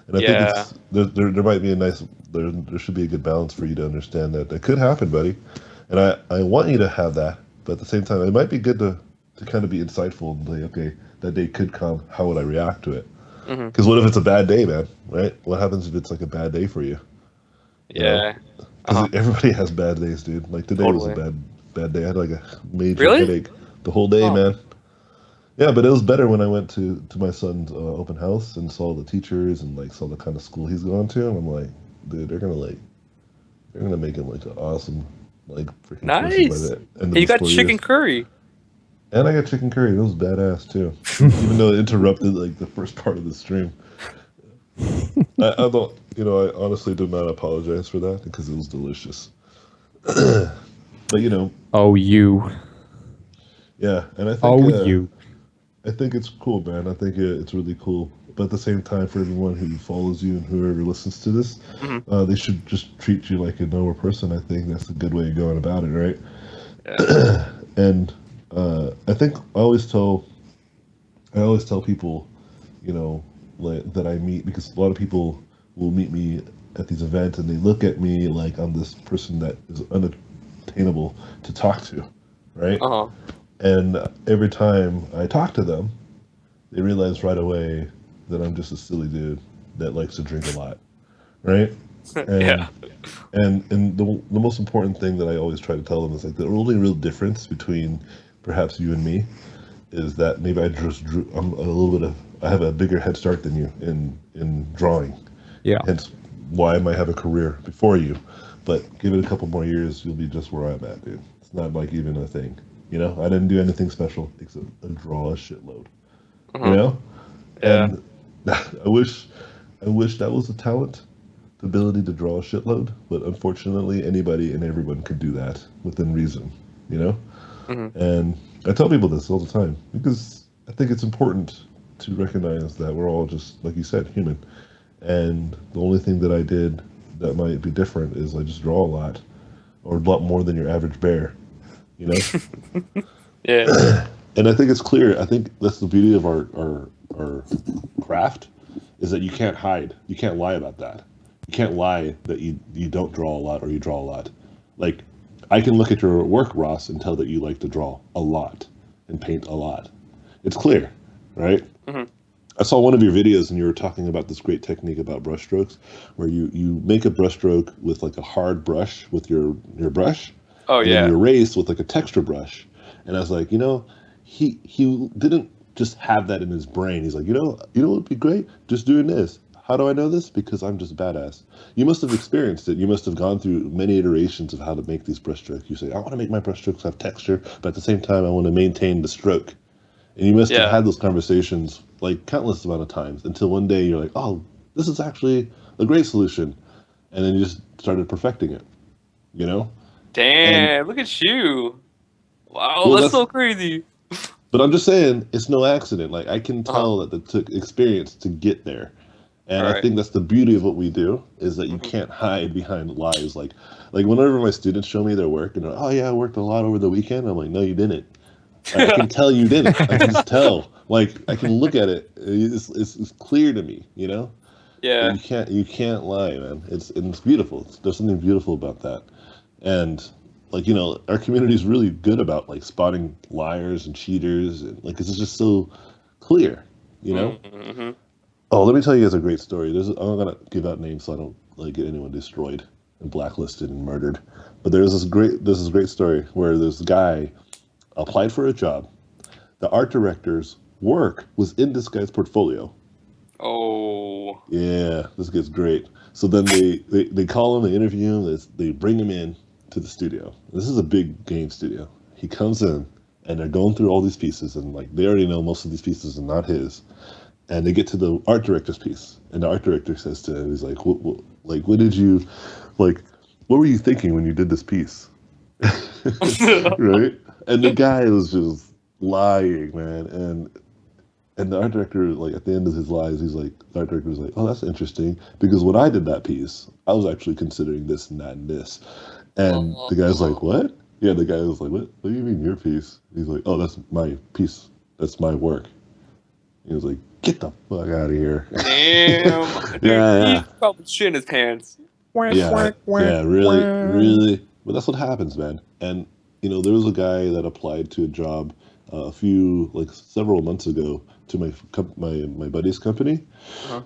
And I think Yeah. it's there might be there should be a good balance for you to understand that could happen, buddy. And I want you to have that, but at the same time, it might be good to kind of be insightful and say, okay, that day could come. How would I react to it? Hmm. Because what if it's a bad day, man? Right? What happens if it's like a bad day for you? Yeah. Because everybody has bad days, dude. Like today was a Totally. bad day. I had like a major Really? headache the whole day, Oh. man. Yeah, but it was better when I went to my son's open house and saw the teachers and like saw the kind of school he's going to, and I'm like, dude, they're gonna make him like an awesome like freaking person by Nice. the end of And the you got school chicken year. curry. And I got chicken curry. It was badass too, even though it interrupted like the first part of the stream. I don't, I honestly do not apologize for that because it was delicious. But oh you. yeah, and I think Oh you. I think it's cool, man. I think it's really cool. But at the same time, for everyone who follows you and whoever listens to this, Mhm. they should just treat you like a normal person. I think that's a good way of going about it, right? Yeah. And I think I always tell I always tell people, like, that I meet, because a lot of people will meet me at these events and they look at me like I'm this person that is unattainable to talk to, right? Uh-huh. And every time I talk to them, they realize right away that I'm just a silly dude that likes to drink a lot, right? Yeah. And the most important thing that I always try to tell them is like the only real difference between perhaps you and me is that maybe I'm a little bit of I have a bigger head start than you in drawing. Yeah. Hence why I might have a career before you. But give it a couple more years, you'll be just where I'm at, dude. It's not like even a thing. I didn't do anything special except draw a shitload. You Mhm. know? Yeah. And I wish that was a talent, the ability to draw a shitload, but unfortunately anybody and everyone could do that within reason, you know? Mhm. And I tell people this all the time because I think it's important to recognize that we're all just, like you said, human. And the only thing that I did that might be different is I just draw a lot, or a lot more than your average bear, you know? Yeah. And I think it's clear. I think that's the beauty of our craft is that you can't hide. You can't lie about that. You can't lie that you don't draw a lot or you draw a lot. Like, I can look at your work, Ross, and tell that you like to draw a lot and paint a lot. It's clear, right? Mhm. I saw one of your videos and you were talking about this great technique about brushstrokes where you make a brushstroke with like a hard brush with your brush Oh and then yeah. you erase with like a texture brush. And I was like, he didn't just have that in his brain. He's like, what would be great? Just doing this. How do I know this? Because I'm just badass. You must have experienced it. You must have gone through many iterations of how to make these brushstrokes. You say, I want to make my brushstrokes have texture, but at the same time, I want to maintain the stroke. And you must have Yeah. had those conversations like countless amount of times until one day you're like, oh, this is actually a great solution. And then you just started perfecting it, you know? And Damn, look at you. Wow, well, that's that's so crazy. but I'm just saying it's no accident. Like I can Uh-huh. tell that it took experience to get there. All And I right. think that's the beauty of what we do is that you Mhm. can't hide behind lies. Like whenever my students show me their work and they're, oh yeah, I worked a lot over the weekend. I'm like, no, you didn't. I can tell you didn't. I can just tell. Like I can look at it. It's clear to me, But Yeah. you can't lie, man. It's beautiful. There's something beautiful about that. And like our community is really good about like spotting liars and cheaters, and like it's just so clear, you know. Mm-hmm. Oh, let me tell you guys a great story. I'm not gonna give out names so I don't like get anyone destroyed and blacklisted and murdered. But there's this great story where this guy applied for a job. The art director's work was in this guy's portfolio. Oh. Yeah, this gets great. So then they call him, they interview him, they bring him in to the studio. This is a big game studio. He comes in and they're going through all these pieces and like they already know most of these pieces are not his. And they get to the art director's piece, and the art director says to him, he's like, what did you, like, what were you thinking when you did this piece? Right? And the guy was just lying, man. And the art director, like at the end of his lies, the art director was like, "Oh, that's interesting because when I did that piece, I was actually considering this and that and this." And the guy's like, Oh. "What?" Yeah, the guy was like, "What? What do you mean your piece?" He's like, "Oh, that's my piece. That's my work." He was like, "Get the fuck out of here!" Damn, dude, Yeah, he's probably shitting his pants. yeah, yeah. Really, really. But that's what happens, man. And there was a guy that applied to a job like several months ago to my buddy's company, Uh-huh.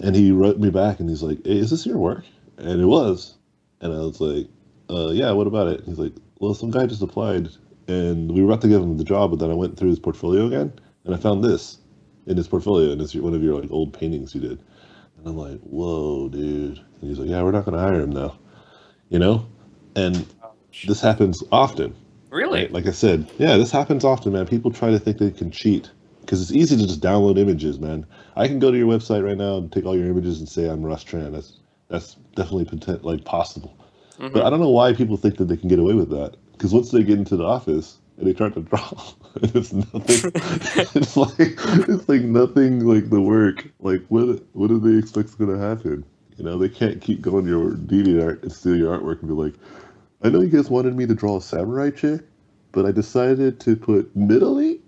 and he wrote me back and he's like, "Hey, is this your work?" And it was. And I was like, "Yeah, what about it?" And he's like, "Well, some guy just applied and we were about to give him the job, but then I went through his portfolio again and I found this in his portfolio and it's one of your like old paintings you did." And I'm like, "Whoa, dude." And he's like, "Yeah, we're not going to hire him now." You know? And Ouch. this happens often, right? Really? Like I said, yeah, this happens often, man. People try to think they can cheat because it's easy to just download images, man. I can go to your website right now and take all your images and say I'm Russ Tran. That's definitely like possible. But Mm-hmm. I don't know why people think that they can get away with that. Because once they get into the office and they try to draw, it's nothing. It's like nothing like the work. Like what do they expect is gonna happen? They can't keep going to your DeviantArt and steal your artwork and be like, I know you guys wanted me to draw a samurai chick, but I decided to put Middle East.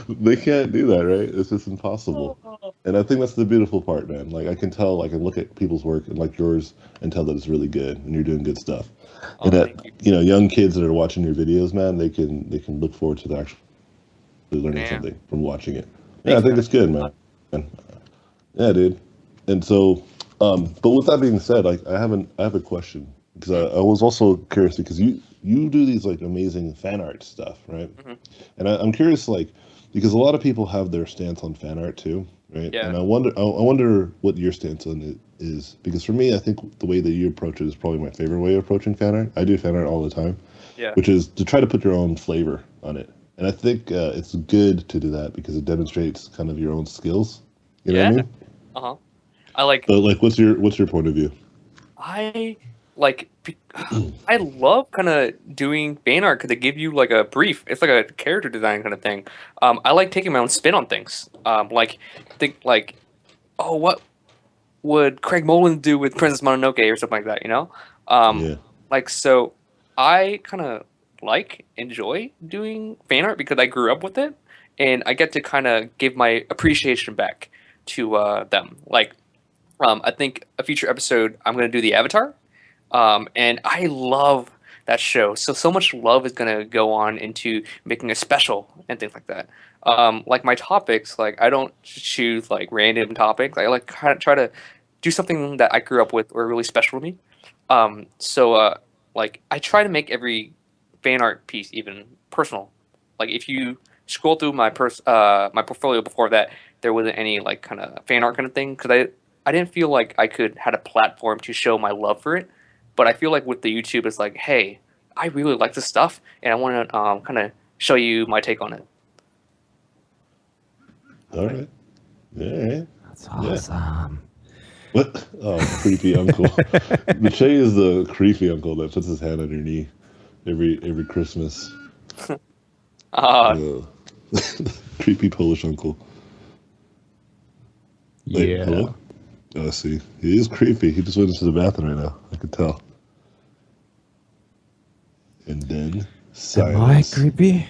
They can't do that, right? It's just impossible. And I think that's the beautiful part, man. Like I can tell, I can look at people's work and like yours and tell that it's really good and you're doing good stuff. Oh, And that thank you. young kids that are watching your videos, man, they can look forward to actually learning Man. something from watching it. Yeah, I Thanks, think man. it's good, man. Yeah, dude. And so, but with that being said, like I have a question because I was also curious because you do these like amazing fan art stuff, right? Mhm. And I'm curious, like, because a lot of people have their stance on fan art too, right? Yeah. And I wonder what your stance on it is, because for me, I think the way that you approach it is probably my favorite way of approaching fan art. I do fan art all the time, Yeah. which is to try to put your own flavor on it. And I think it's good to do that because it demonstrates kind of your own skills. You know what I Yeah. mean? Uh-huh. I like But like, what's your point of view? I like I love kind of doing fan art because they give you like a brief. It's like a character design kind of thing. I like taking my own spin on things. Like think like, oh, what would Craig Mullins do with Princess Mononoke or something like that? You know, um, Yeah. like so. I kind of enjoy doing fan art because I grew up with it, and I get to kind of give my appreciation back to them. Like, I think a future episode I'm going to do the Avatar. And I love that show. So much love is gonna go on into making a special and things like that. Like my topics, like I don't choose like random topics. I like kind of try to do something that I grew up with or really special to me. Like I try to make every fan art piece even personal. Like if you scroll through my portfolio before that, there wasn't any like kind of fan art kind of thing because I didn't feel like I could had a platform to show my love for it. But I feel like with the YouTube, it's like, hey, I really like this stuff, and I want to kind of show you my take on it. All right. All right. That's Yeah. awesome. What? Oh, creepy uncle. Mache is the creepy uncle that puts his hand on your knee every Christmas. Uh, Uh, creepy Polish uncle. Wait, Yeah. hello? Oh, I see. He is creepy. He just went into the bathroom right now. I could tell. And then Am I silence. creepy?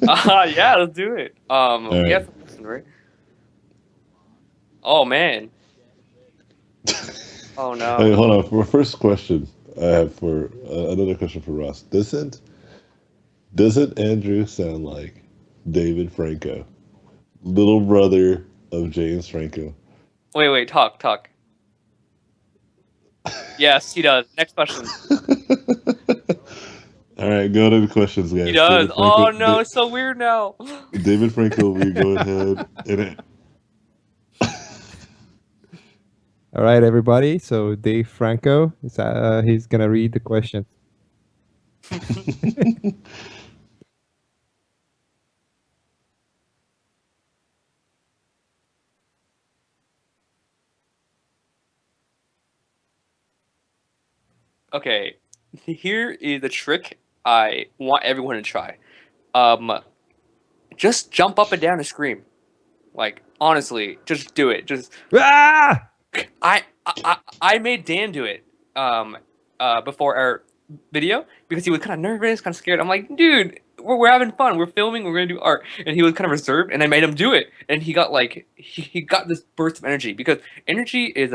yeah, let's do it. All We have right. some questions, right? Oh man. Oh Hey, no. hold on. For our first question, I have for another question for Ross. Doesn't Andrew sound like David Franco, little brother of James Franco? Wait, talk. Yes, he does. Next question. All right, go to the questions, He guys. does. Oh no, it's so weird now. David Franco, will you go ahead and All right, everybody. So Dave Franco is he's gonna read the question. Okay, here is the trick I want everyone to try. Um, just jump up and down and scream. Like honestly, just do it. Just Ah! I made Dan do it before our video because he was kind of nervous, kind of scared. I'm like, dude, we're having fun. We're filming. We're gonna do art, and he was kind of reserved. And I made him do it, and he got like he got this burst of energy because energy is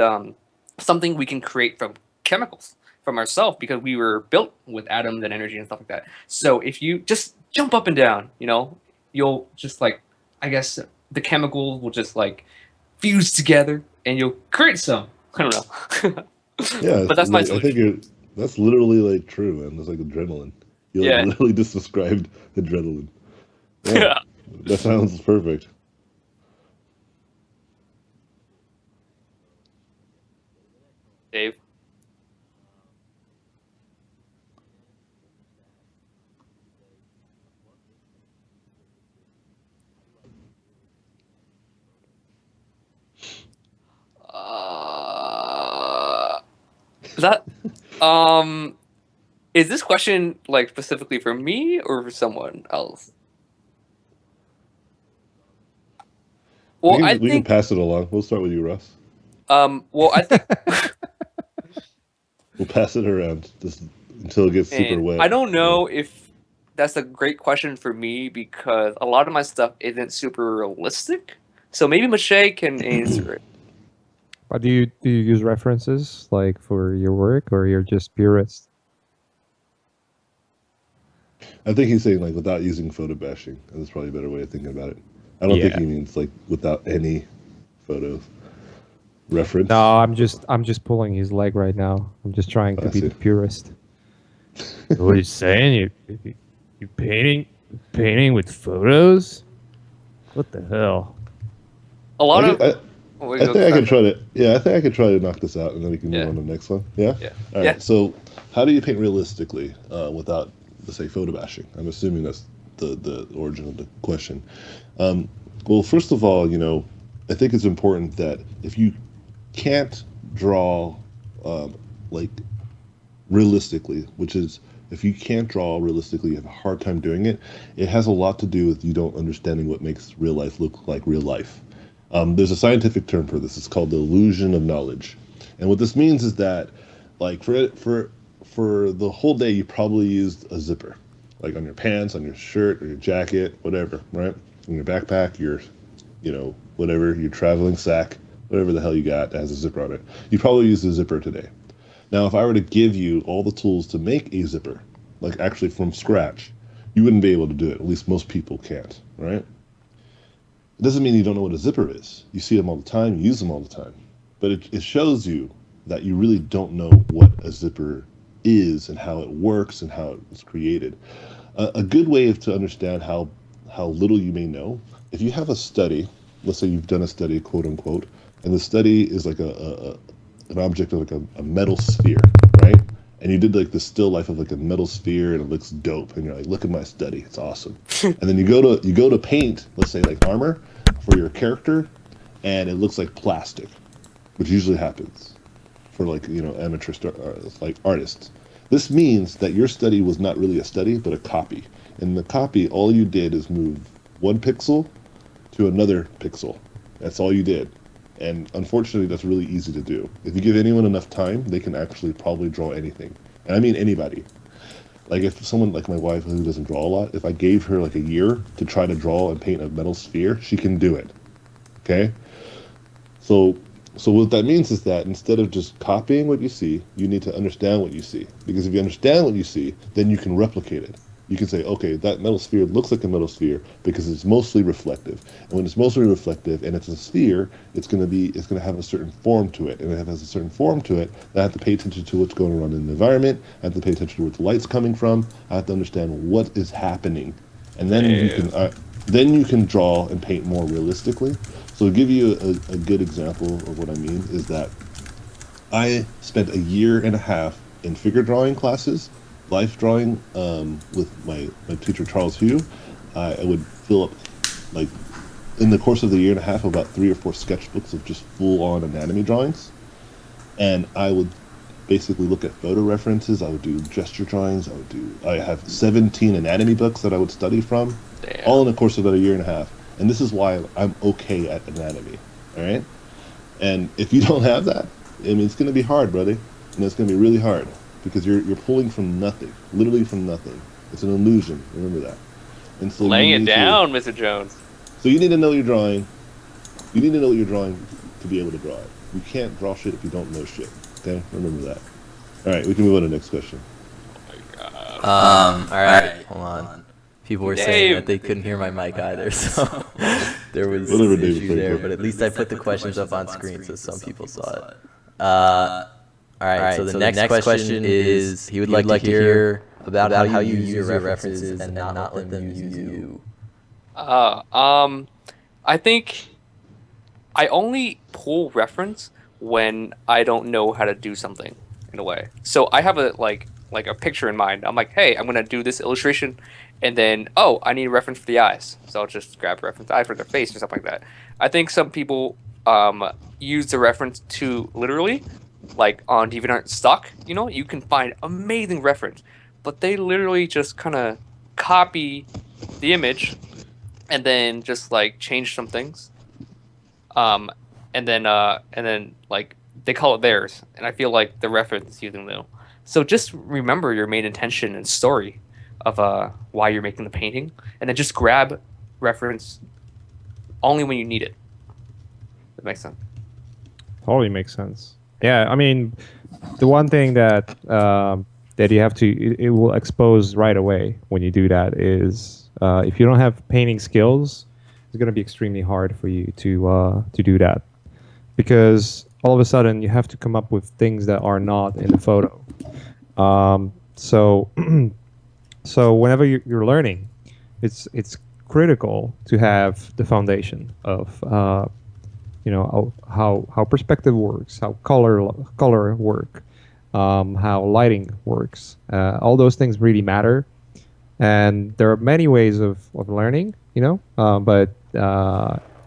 something we can create from chemicals from ourselves because we were built with atoms and energy and stuff like that. So if you just jump up and down, you'll just like I guess the chemicals will just like fuse together and you'll create some. I don't know. yeah, But that's my like I think solution. that's literally like true, man. It's like adrenaline. You like Yeah. literally just described adrenaline. Yeah, Yeah. that sounds perfect. Dave. That is this question like specifically for me or for someone else? Well, I We can think pass it along. We'll start with you, Russ. I think We'll pass it around just until it gets super man, wet. I don't Yeah. know if that's a great question for me because a lot of my stuff isn't super realistic. So maybe Mache can answer it. But do you use references like for your work, or you're just purist? I think he's saying like without using photo bashing. That's probably a better way of thinking about it. I don't think Yeah. he means like without any photos reference. No, I'm just pulling his leg right now. I'm just trying to I be see. the purist. What are you saying? You painting with photos? What the hell? A lot of I think I can try to. Yeah, I think I could try to knock this out, and then we can move Yeah. on to the next one. Yeah. Yeah. All Yeah. right. So, how do you paint realistically without, let's say, photo bashing? I'm assuming that's the origin of the question. Well, first of all, I think it's important that if you can't draw, like realistically, which is if you can't draw realistically, you have a hard time doing it. It has a lot to do with you don't understanding what makes real life look like real life. There's a scientific term for this. It's called the illusion of knowledge, and what this means is that, like for the whole day, you probably used a zipper, like on your pants, on your shirt, or your jacket, whatever, right? In your backpack, whatever, your traveling sack, whatever the hell you got that has a zipper on it. You probably used a zipper today. Now, if I were to give you all the tools to make a zipper, like actually from scratch, you wouldn't be able to do it. At least most people can't, right? It doesn't mean you don't know what a zipper is. You see them all the time, you use them all the time. But it shows you that you really don't know what a zipper is and how it works and how it's created. A good way to understand how little you may know, if you have a study, let's say you've done a study, quote unquote, and the study is like an object of like a metal sphere, right? And you did like the still life of like a metal sphere, and it looks dope, and you're like, look at my study, it's awesome. And then you go to paint, let's say like armor for your character, and it looks like plastic, which usually happens for like amateur like artists. This means that your study was not really a study, but a copy. In the copy, all you did is move one pixel to another pixel. That's all you did. And unfortunately, that's really easy to do. If you give anyone enough time, they can actually probably draw anything. And I mean anybody. Like if someone like my wife who doesn't draw a lot, if I gave her like a year to try to draw and paint a metal sphere, she can do it. Okay? So what that means is that instead of just copying what you see, you need to understand what you see. Because if you understand what you see, then you can replicate it. You can say, okay, that metal sphere looks like a metal sphere because it's mostly reflective. And when it's mostly reflective and it's a sphere, it's going to have a certain form to it. And if it has a certain form to it, I have to pay attention to what's going on in the environment. I have to pay attention to where the light's coming from. I have to understand what is happening. And then you can draw and paint more realistically. So to give you a good example of what I mean is that I spent a year and a half in figure drawing classes, life drawing, with my teacher Charles.He. I would fill up, like, in the course of the year and a half, about 3 or 4 sketchbooks of just full-on anatomy drawings. And I would basically look at photo references. I would do gesture drawings. I have 17 anatomy books that I would study from, all in the course of about a year and a half. And this is why I'm okay at anatomy, all right? And if you don't have that, I mean, it's going to be hard, brother. And it's going to be really hard because you're pulling from nothing, literally from nothing. It's an illusion. Remember that. And so Laying it down, Mr. Jones. So you need to know your drawing. You need to know what you're drawing to be able to draw it. You can't draw shit if you don't know shit. Okay, remember that. All right, we can move on to the next question. All right, hold on. People were saying that they couldn't hear my mic either, so there was Whatever, an David, issue play there. for. But at least I put the questions up on screen, so some people saw it. All right, so the next question is, he would like to hear about how you use your references and not let them use you. I think I only pull reference when I don't know how to do something in a way. So I have a like a picture in mind. I'm like, hey, I'm gonna do this illustration, and then I need a reference for the eyes. So I'll just grab a reference eye for their face or something like that. I think some people use the reference too literally, like on DeviantArt stock. You can find amazing reference, but they literally just kind of copy the image and then just like change some things um, and then like they call it theirs, and I feel like the reference is using them. So just remember your main intention and story. why you're making the painting, and then just grab reference only when you need it. That makes sense. Totally makes sense. Yeah, I mean, the one thing that that you have to it will expose right away when you do that is if you don't have painting skills, it's going to be extremely hard for you to do that, because all of a sudden you have to come up with things that are not in the photo. So so whenever you're learning, it's critical to have the foundation of how perspective works, how color work, how lighting works. All those things really matter, and there are many ways of learning. But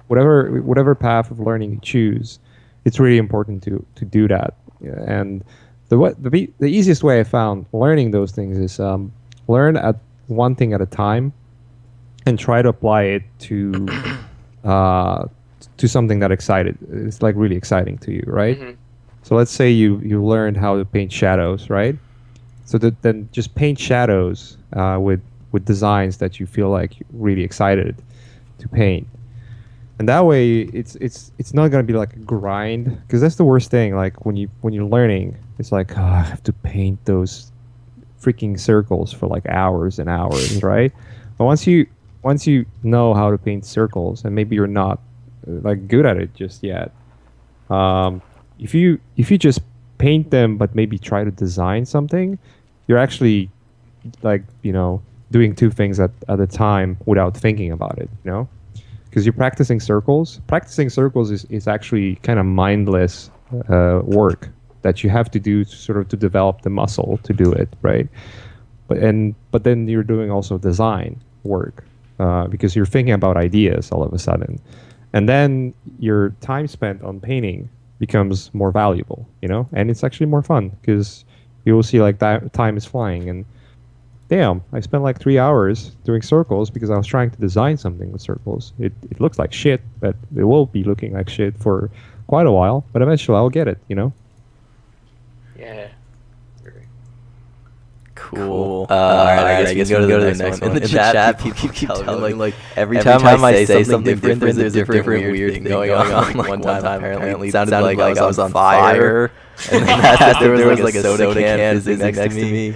whatever path of learning you choose, it's really important to do that. Yeah, and the easiest way I found learning those things is learn at one thing at a time, and try to apply it uh, to something that excited. It's like really exciting to you, right? Mm-hmm. So let's say you learned how to paint shadows, right? So then just paint shadows with designs that you feel like you're really excited to paint, and that way it's not gonna be like a grind, because that's the worst thing. Like when you're learning, it's like, oh, I have to paint those freaking circles for like hours and hours, right? But once you know how to paint circles, and maybe you're not like good at it just yet, um, if you just paint them but maybe try to design something, you're actually like doing two things at a time without thinking about it, because you're practicing circles. Practicing circles is actually kind of mindless work that you have to do sort of to develop the muscle to do it, right? But then you're doing also design work, because you're thinking about ideas all of a sudden, and then your time spent on painting becomes more valuable, and it's actually more fun because you will see like that time is flying. And damn, I spent like 3 hours doing circles because I was trying to design something with circles. It looks like shit, but it will be looking like shit for quite a while, but eventually I'll get it, Yeah. Cool. All right, I guess we can go to the next one. In the chat, people keep telling me, like, every time I say something different, there's a different weird thing going on. Like, one time, apparently, it sounded like I was on fire, and then there was like a soda can fizzing next to me.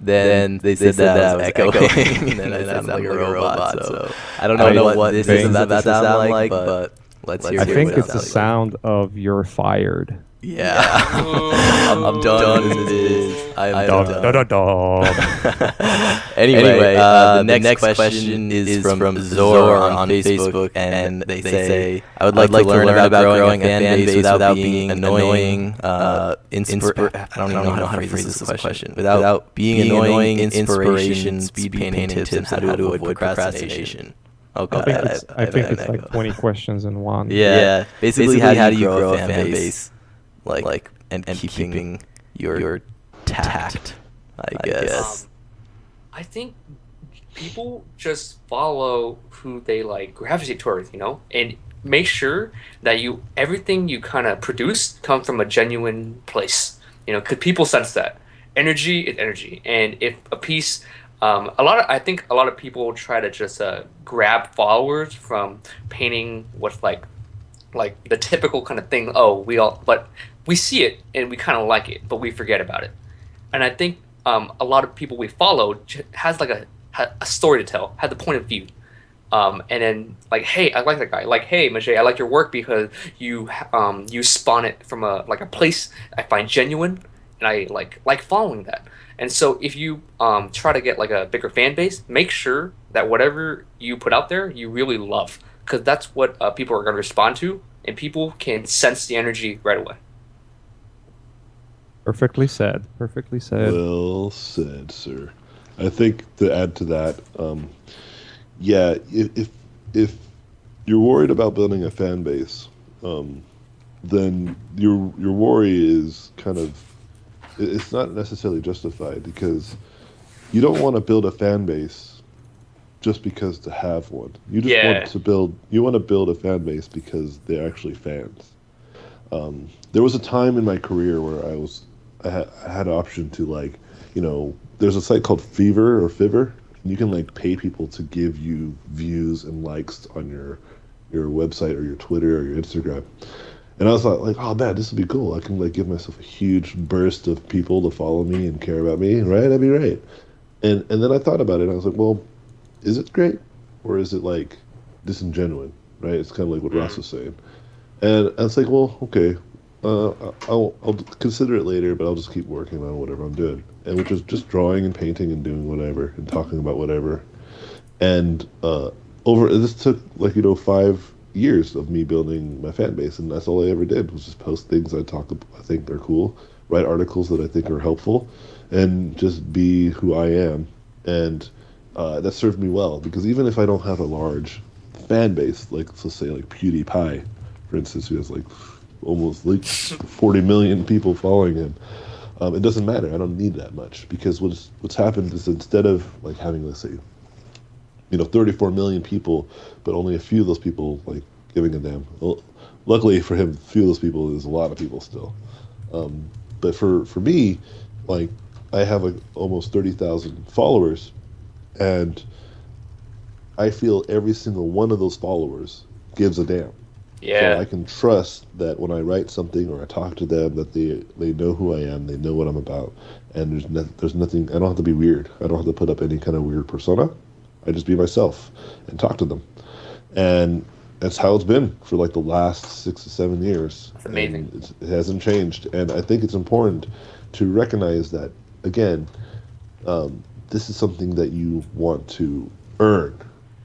Then they said that I was echoing, and then I sounded like a robot. So I don't know what this is about to sound like, but let's hear it. I think it's the sound of "you're fired." Yeah. I'm done as it is. I'm done. Anyway, the next question is from Zor on Facebook, and they say, I would like to learn about growing a fan base without being annoying. I don't even know how to phrase this question. Without being annoying, inspiration, speed painting tips, and how to avoid procrastination. Oh God, I think it's like 20 questions in one. Yeah. Basically, how do you grow a fan base? Like and keeping your tact, I guess. I think people just follow who they like gravitate towards, and make sure that everything you kind of produce comes from a genuine place, because people sense that energy is energy, and if a piece, I think a lot of people try to just grab followers from painting what's like the typical kind of thing. But we see it and we kind of like it, but we forget about it. And I think a lot of people we follow has like a story to tell, has a point of view. And then like, hey, I like that guy. Like, hey, Majay, I like your work because you spawn it from a place I find genuine, and I like following that. And so if you try to get like a bigger fan base, make sure that whatever you put out there, you really love, because that's what people are going to respond to, and people can sense the energy right away. Perfectly said. Perfectly said. Well said, sir. I think to add to that, yeah, if you're worried about building a fan base, then your worry is kind of, it's not necessarily justified, because you don't want to build a fan base just because to have one. You just want to build a fan base because they're actually fans. There was a time in my career where I had an option to there's a site called Fiverr, and you can like pay people to give you views and likes on your website or your Twitter or your Instagram. And I was like, oh man, this would be cool. I can like give myself a huge burst of people to follow me and care about me, right? That'd be right. And then I thought about it, and I was like, well, is it great, or is it like disingenuous, right? It's kind of like what Ross Mm. was saying. And I was like, well, okay, I'll consider it later, but I'll just keep working on whatever I'm doing, and which is just drawing and painting and doing whatever and talking about whatever. And over this took like 5 years of me building my fan base, and that's all I ever did was just post things I think are cool, write articles that I think are helpful, and just be who I am. And that served me well because even if I don't have a large fan base, like let's say like PewDiePie, for instance, who has like almost like 40 million people following him, it doesn't matter. I don't need that much because what's happened is instead of like having, let's say, 34 million people, but only a few of those people like giving a damn. Well, luckily for him, a few of those people is a lot of people still. Um, but for me, like I have like almost 30,000 followers, and I feel every single one of those followers gives a damn. So I Yeah. can trust that when I write something or I talk to them, that they know who I am, they know what I'm about, and there's nothing. I don't have to be weird. I don't have to put up any kind of weird persona. I just be myself and talk to them, and that's how it's been for like the last 6 to 7 years, That's amazing. and it hasn't changed. And I think it's important to recognize that again, this is something that you want to earn.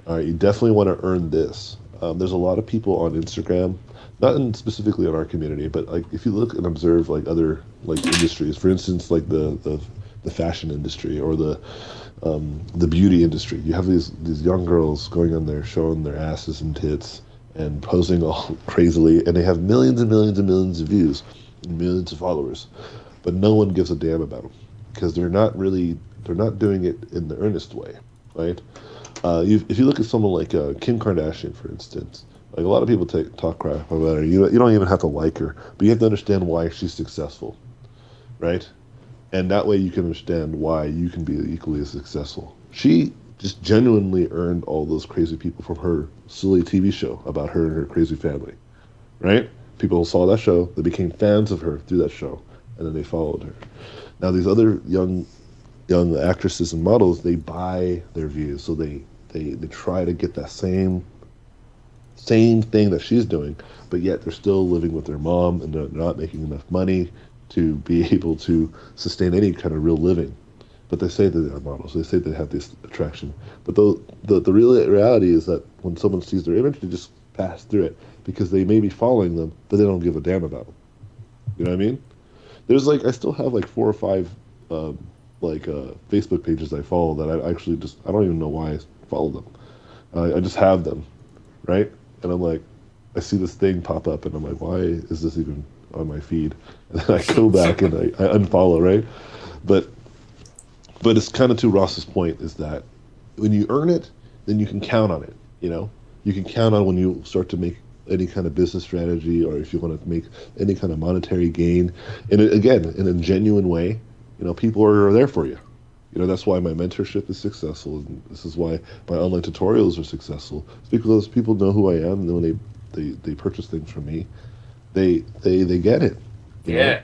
All right, you definitely want to earn this. There's a lot of people on Instagram, not specifically in our community, but like if you look and observe like other like industries, for instance, like the fashion industry or the beauty industry. You have these young girls going on there showing their asses and tits and posing all crazily, and they have millions and millions and millions of views and millions of followers, but no one gives a damn about them because they're not doing it in the earnest way, right? If you look at someone like Kim Kardashian, for instance, like a lot of people talk crap about her. You don't even have to like her, but you have to understand why she's successful, right? And that way you can understand why you can be equally as successful. She just genuinely earned all those crazy people from her silly TV show about her and her crazy family, right? People saw that show, they became fans of her through that show, and then they followed her. Now these other young actresses and models, they buy their views, so they try to get that same thing that she's doing, but yet they're still living with their mom and they're not making enough money to be able to sustain any kind of real living. But they say that they're models. They say they have this attraction. But the real reality is that when someone sees their image, they just pass through it because they may be following them, but they don't give a damn about them. You know what I mean? There's like I still have like 4 or 5 um, Facebook pages I follow that I actually just I don't even know why I follow them. I just have them, right? And I'm like, I see this thing pop up, and I'm like, why is this even on my feed? And then I go back and I unfollow, right? But it's kind of to Ross's point is that when you earn it, then you can count on it. You can count on when you start to make any kind of business strategy, or if you want to make any kind of monetary gain. And again, in a genuine way, people are there for you. That's why my mentorship is successful, and this is why my online tutorials are successful. It's because people know who I am, and then when they purchase things from me, they get it, you know. Yeah.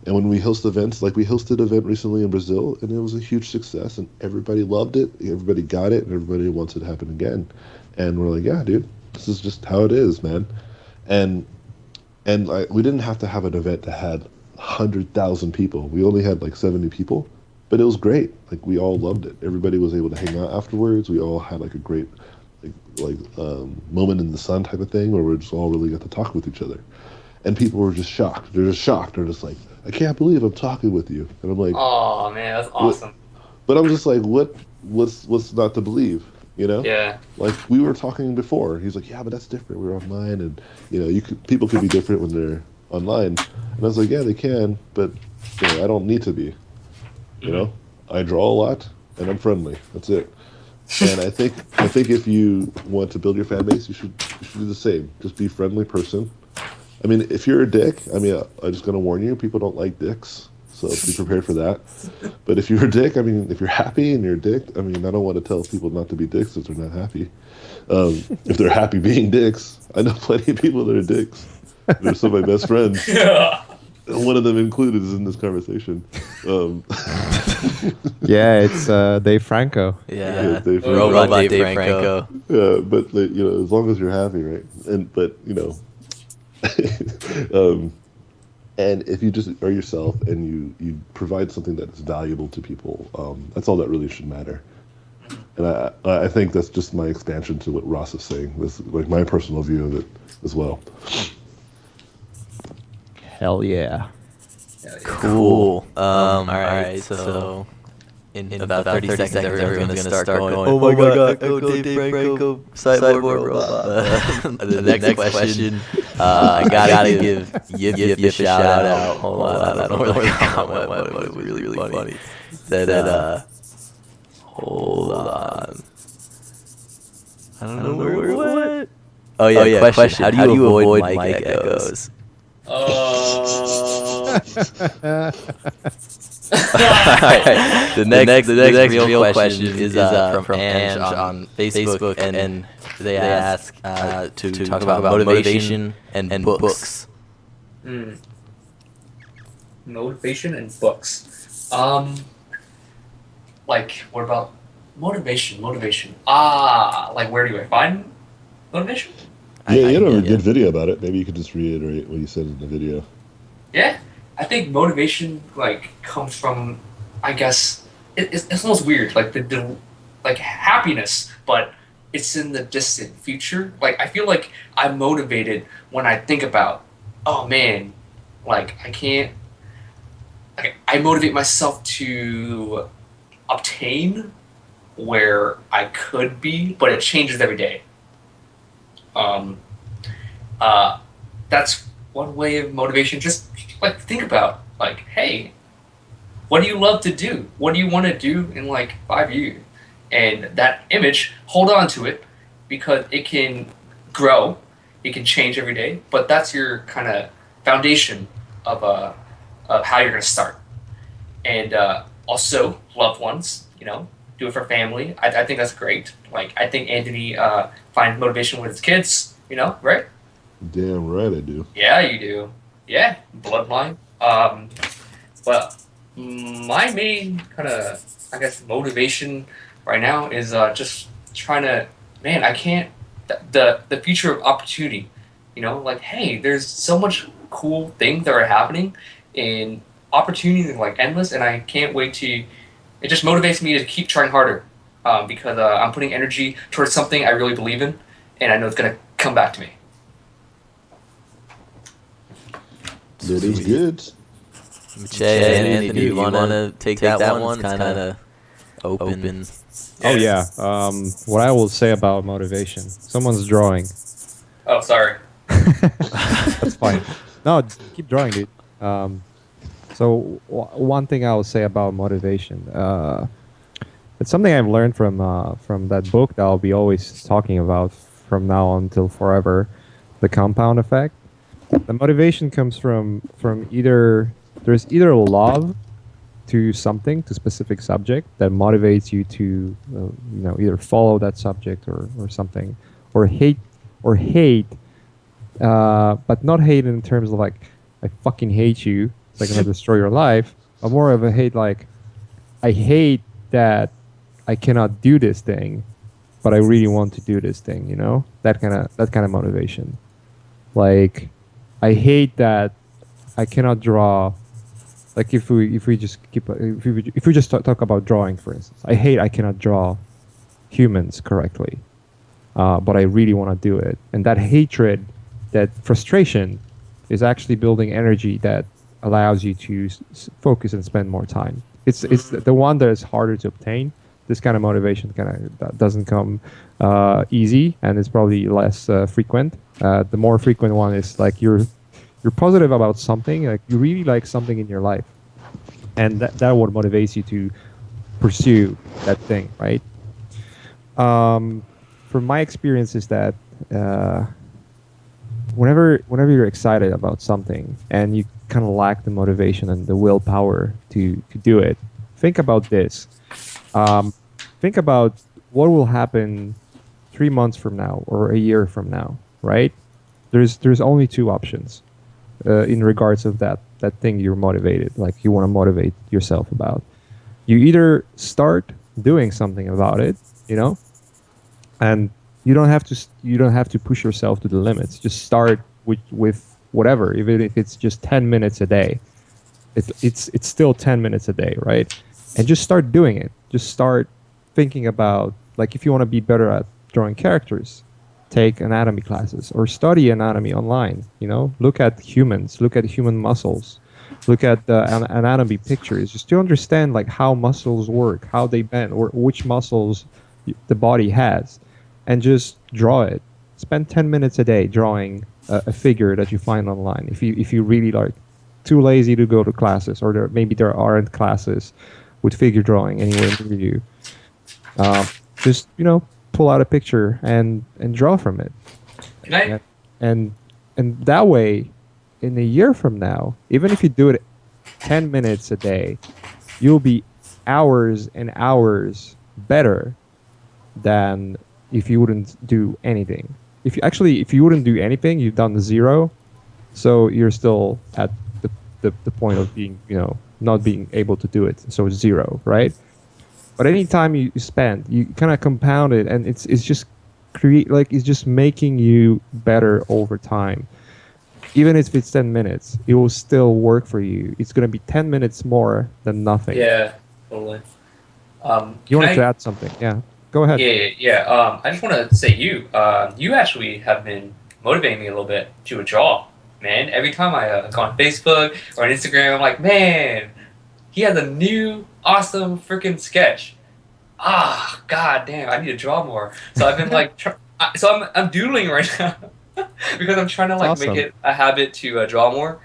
And when we host events, like we hosted an event recently in Brazil, and it was a huge success, and everybody loved it, everybody got it, and everybody wants it to happen again. And we're like, yeah, dude, this is just how it is, man. And we didn't have to have an event that had 100,000 people. We only had like 70 people, but it was great. Like we all loved it. Everybody was able to hang out afterwards. We all had like a great moment in the sun type of thing where we just all really got to talk with each other. And people were just shocked. They're just shocked. They're just like, I can't believe I'm talking with you. And I'm like, Oh man, that's what? awesome. But I'm just like, what's not to believe? You know? Yeah. Like we were talking before. He's like, yeah, but that's different. We're online, and people could be different when they're online. And I was like, yeah, they can, but I don't need to be. You Hmm. know, I draw a lot, and I'm friendly. That's it. And I think if you want to build your fan base, you should do the same. Just be a friendly person. I mean, if you're a dick, I mean, I'm just gonna warn you, people don't like dicks. So be prepared for that. But if you're a dick, I mean, if you're happy and you're a dick, I mean, I don't want to tell people not to be dicks if they're not happy. If they're happy being dicks, I know plenty of people that are dicks. They're some of my best friends. One of them included is in this conversation. Yeah, it's Dave Franco. Yeah, Dave robot Franco. Dave Franco. Yeah, but like, as long as you're happy, right? But and if you just are yourself and you provide something that is valuable to people, that's all that really should matter. And I think that's just my expansion to what Ross is saying. That's like my personal view of it as well. Hell yeah. Cool. All right. So in about 30 seconds, everyone's gonna start going, "Oh my God, Echo Dave Franco, cyborg robot." The next question, I gotta give Yip a shout out. Hold on, I don't know where the comment went, but it was really funny. Said, hold on. I don't know where it went. Oh yeah, question. How do you avoid mic echoes? Alright. The next real question is from Ange on Facebook, and they ask to talk about motivation and books. Motivation and books. Like, what about motivation? Like, where do I find motivation? Yeah, you had a good video about it. Maybe you could just reiterate what you said in the video. Yeah, I think motivation like comes from, I guess it's almost weird, like the like happiness, but it's in the distant future. Like I feel like I'm motivated when I think about, oh man, like I can't. Like, I motivate myself to obtain where I could be, but it changes every day. That's one way of motivation. Just like think about like, hey, what do you love to do? What do you want to do in like 5 years? And that image, hold on to it because it can grow, it can change every day. But that's your kind of foundation of how you're gonna start. And also loved ones, do it for family. I think that's great. Like I think Anthony finds motivation with his kids, right? Damn right I do. Yeah, you do. Yeah, bloodline. But my main kind of, I guess, motivation right now is just trying to, man, I can't, the future of opportunity, like, hey, there's so much cool things that are happening and opportunities are like endless and I can't wait to, it just motivates me to keep trying harder because I'm putting energy towards something I really believe in and I know it's going to come back to me. That is good. Che, Anthony, do you want to take that one? It's kind of open. Oh yeah. What I will say about motivation. Someone's drawing. Oh, sorry. That's fine. No, keep drawing, dude. So one thing I will say about motivation. It's something I've learned from that book that I'll be always talking about from now on until forever, The Compound Effect. The motivation comes from either love to something, to specific subject that motivates you to either follow that subject or something, or hate, but not hate in terms of like I fucking hate you, it's like gonna destroy your life, but more of a hate like I hate that I cannot do this thing, but I really want to do this thing, that kind of motivation. Like I hate that I cannot draw. Like if we just if we just talk about drawing, for instance, I cannot draw humans correctly, but I really want to do it. And that hatred, that frustration, is actually building energy that allows you to focus and spend more time. It's the one that is harder to obtain. This kind of motivation that doesn't come easy, and it's probably less frequent. The more frequent one is like you're positive about something, like you really like something in your life, and that what motivates you to pursue that thing, right? From my experience is that whenever you're excited about something and you kind of lack the motivation and the willpower to do it, think about this. Um, think about what will happen 3 months from now or a year from now, right? There's only two options in regards of that thing you're motivated, like you want to motivate yourself about. You either start doing something about it, you know, and you don't have to push yourself to the limits. Just start with whatever, even if it's just 10 minutes a day. It's still 10 minutes a day, right? And just start doing it. Just start thinking about, like, if you want to be better at drawing characters, take anatomy classes or study anatomy online, you know, look at humans, look at human muscles, look at the anatomy pictures, just to understand like how muscles work, how they bend, or which muscles the body has, and just draw it. Spend 10 minutes a day drawing a figure that you find online. If you really like too lazy to go to classes, or maybe there aren't classes with figure drawing anywhere near you, um, just, you know, pull out a picture and draw from it. Can I? and and and that way, in a year from now, even if you do it 10 minutes a day, you'll be hours and hours better than if you wouldn't do anything. If you wouldn't do anything, you've done zero, so you're still at the point of being, you know, not being able to do it, so it's zero, right? But any time you spend, you kind of compound it, and it's just create, like, it's just making you better over time. Even if it's 10 minutes, it will still work for you. It's going to be 10 minutes more than nothing. Yeah, totally. You Can wanted to I? add something? Yeah, go ahead. Yeah. I just want to say you actually have been motivating me a little bit to draw, man. Every time I go on Facebook or on Instagram, I'm like, man, he has a new awesome freaking sketch. Ah, god damn, I need to draw more. So I've been like, I'm doodling right now because I'm trying to That's like make awesome. it a habit to draw more.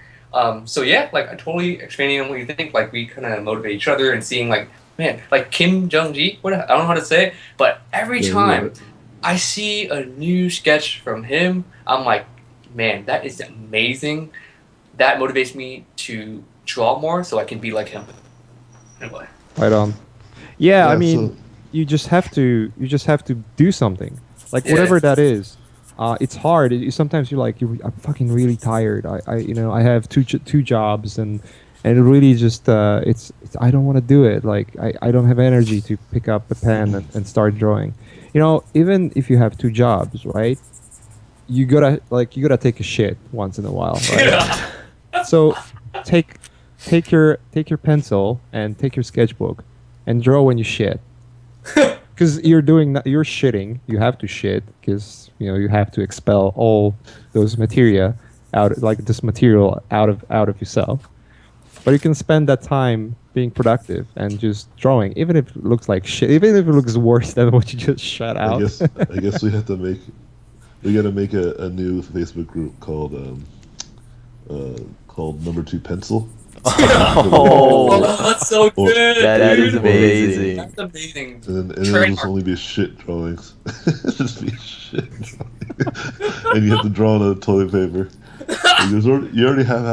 So yeah, like I totally expanding on what you think. Like we kind of motivate each other and seeing like, man, like Kim Jung Ji. What I don't know how to say it, but every Yeah, you got time it. I see a new sketch from him, I'm like, man, that is amazing. That motivates me to draw more so I can be like him. Anyway. Right on. Yeah, I Yeah, mean, so you just have to do something, like Yeah. whatever that is. It's hard. Sometimes you're like, I'm fucking really tired. You know, I have two jobs, and it really just it's I don't want to do it. Like I don't have energy to pick up a pen and start drawing. You know, even if you have two jobs, right? You gotta take a shit once in a while, right? Yeah. So take take your pencil and take your sketchbook and draw when you shit, because you're shitting. You have to shit because, you know, you have to expel all those materia out, like this material out of yourself. But you can spend that time being productive and just drawing, even if it looks like shit, even if it looks worse than what you just shut I out. guess I guess we got to make a new Facebook group called Number Two Pencil. Oh, Oh, that's so Or- good, that is dude. amazing. That's amazing. and it'll just Trademark. only be shit drawings. Just be shit drawings. And you have to draw on a toilet paper. Like, you already have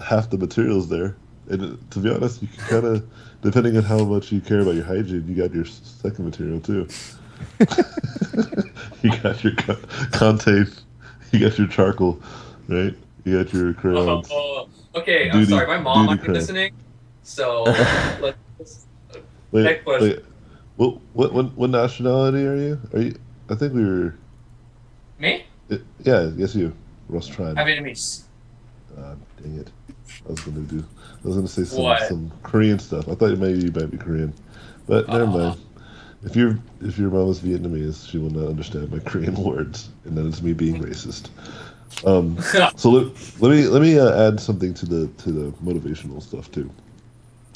half the materials there. And to be honest, you can kind of, depending on how much you care about your hygiene, you got your second material too. You got your Conte, you got your charcoal, right? You got your crayons. Okay, I'm Duty, sorry. My mom duty might be crayon. listening. So let's Wait, next question. wait. What nationality are you? Are you? I think we were. Me? Yeah, yes, you. Ross Tran. I'm Vietnamese. Dang it. I was gonna say What? some Korean stuff. I thought maybe you might be Korean, but never mind. If your mom is Vietnamese, she will not understand my Korean words, and that is me being racist. So let me add something to the motivational stuff too,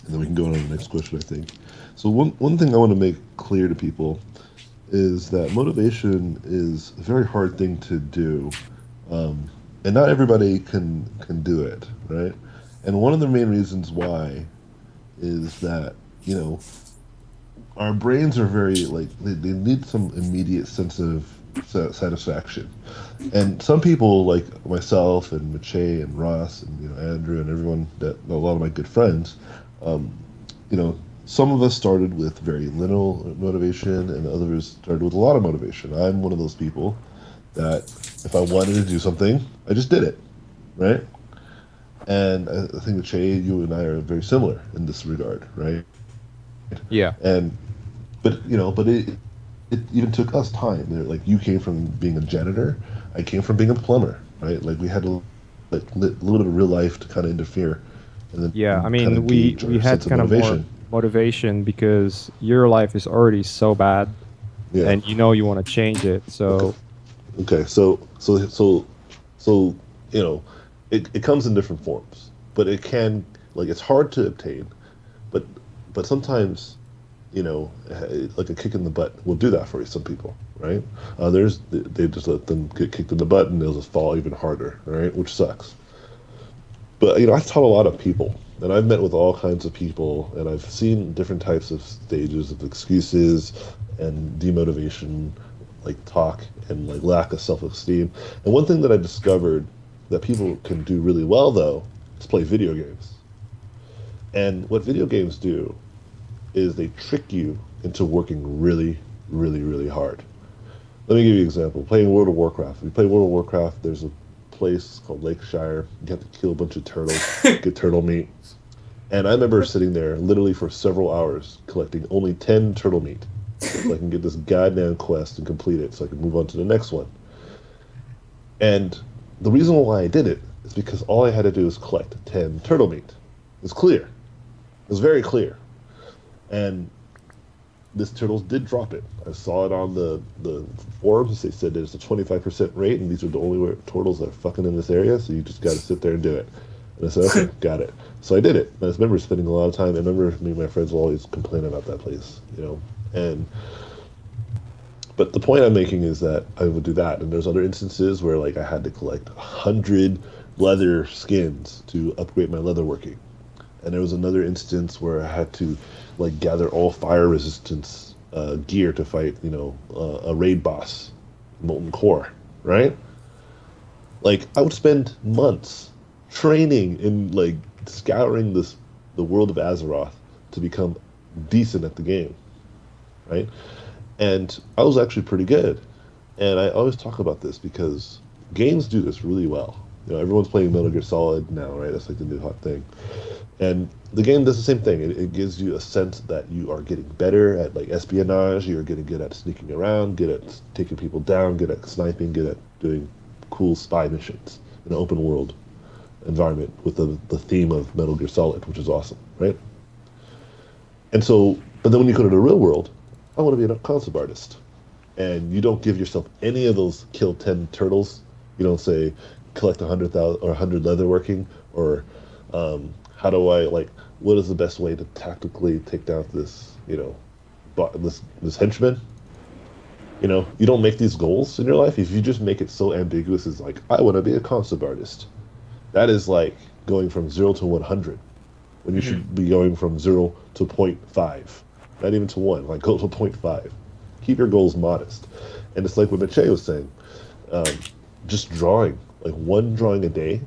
and then we can go on to the next question, I think. So one thing I want to make clear to people is that motivation is a very hard thing to do, and not everybody can do it, right? And one of the main reasons why is that, you know, our brains are very like they need some immediate sense of satisfaction. And some people, like myself and Mache and Ross and Andrew and everyone, that a lot of my good friends, um, you know, some of us started with very little motivation, and others started with a lot of motivation. I'm one of those people that if I wanted to do something, I just did it, right? And I think Mache, you and I are very similar in this regard, right? Yeah. And but it even took us time. Like you came from being a janitor, I came from being a plumber, right? Like we had to like a little bit of real life to kind of interfere, and Yeah, I then kind mean, of we gauge we our had sense of kind of more motivation. motivation because your life is already so bad, Yeah. and you know you want to change it. Okay. So Okay. So you know, it comes in different forms, but it can like it's hard to obtain, but sometimes like a kick in the butt will do that for you. Some people, right? Others, they just let them get kicked in the butt and they'll just fall even harder, right? Which sucks. But I've taught a lot of people, and I've met with all kinds of people, and I've seen different types of stages of excuses and demotivation, like talk and like lack of self-esteem. And one thing that I discovered that people can do really well though is play video games. And what video games do is they trick you into working really, really, really hard. Let me give you an example. Playing World of Warcraft. If you play World of Warcraft, there's a place called Lakeshire. You have to kill a bunch of turtles, get turtle meat. And I remember sitting there literally for several hours collecting only 10 turtle meat so I can get this goddamn quest and complete it so I can move on to the next one. And the reason why I did it is because all I had to do was collect 10 turtle meat. It was clear. It was very clear. And this turtles did drop it. I saw it on the forums. They said there's a 25% rate, and these are the only turtles that are fucking in this area. So you just got to sit there and do it. And I said, okay, got it. So I did it. And I remember spending a lot of time. I remember me and my friends will always complain about that place, And but the point I'm making is that I would do that, and there's other instances where like I had to collect 100 leather skins to upgrade my leather working. And there was another instance where I had to like gather all fire resistance gear to fight, a raid boss, Molten Core, right? Like I would spend months training in like scouring the world of Azeroth to become decent at the game, right? And I was actually pretty good. And I always talk about this because games do this really well. Everyone's playing Metal Gear Solid now, right? That's like the new hot thing. And the game does the same thing. It gives you a sense that you are getting better at like espionage. You're getting good at sneaking around, good at taking people down, good at sniping, good at doing cool spy missions in an open world environment with the theme of Metal Gear Solid, which is awesome, right? And so, but then when you go to the real world, I want to be a concept artist. And you don't give yourself any of those kill 10 turtles. You don't say collect 100,000 or 100 leatherworking or how do I like what is the best way to tactically take down this this henchman. You don't make these goals in your life if you just make it so ambiguous as like I want to be a concept artist. That is like going from 0 to 100 when you should be going from 0 to point 0.5, not even to 1, like go to point 0.5. Keep your goals modest. And it's like what Mache was saying, um, just drawing, like one drawing a day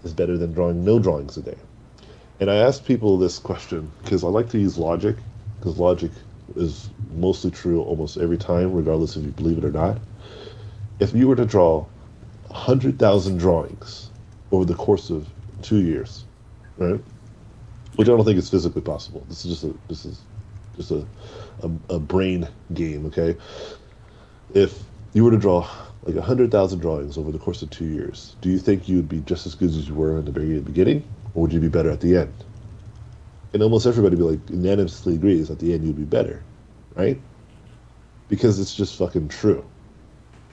is better than drawing no drawings a day. And I ask people this question because I like to use logic, because logic is mostly true almost every time, regardless if you believe it or not. If you were to draw 100,000 drawings over the course of 2 years, right? Which I don't think is physically possible. This is just a brain game, okay? If you were to draw like 100,000 drawings over the course of 2 years, do you think you would be just as good as you were in the very beginning, or would you be better at the end? And almost everybody be like unanimously agrees at the end you'd be better, right? Because it's just fucking true,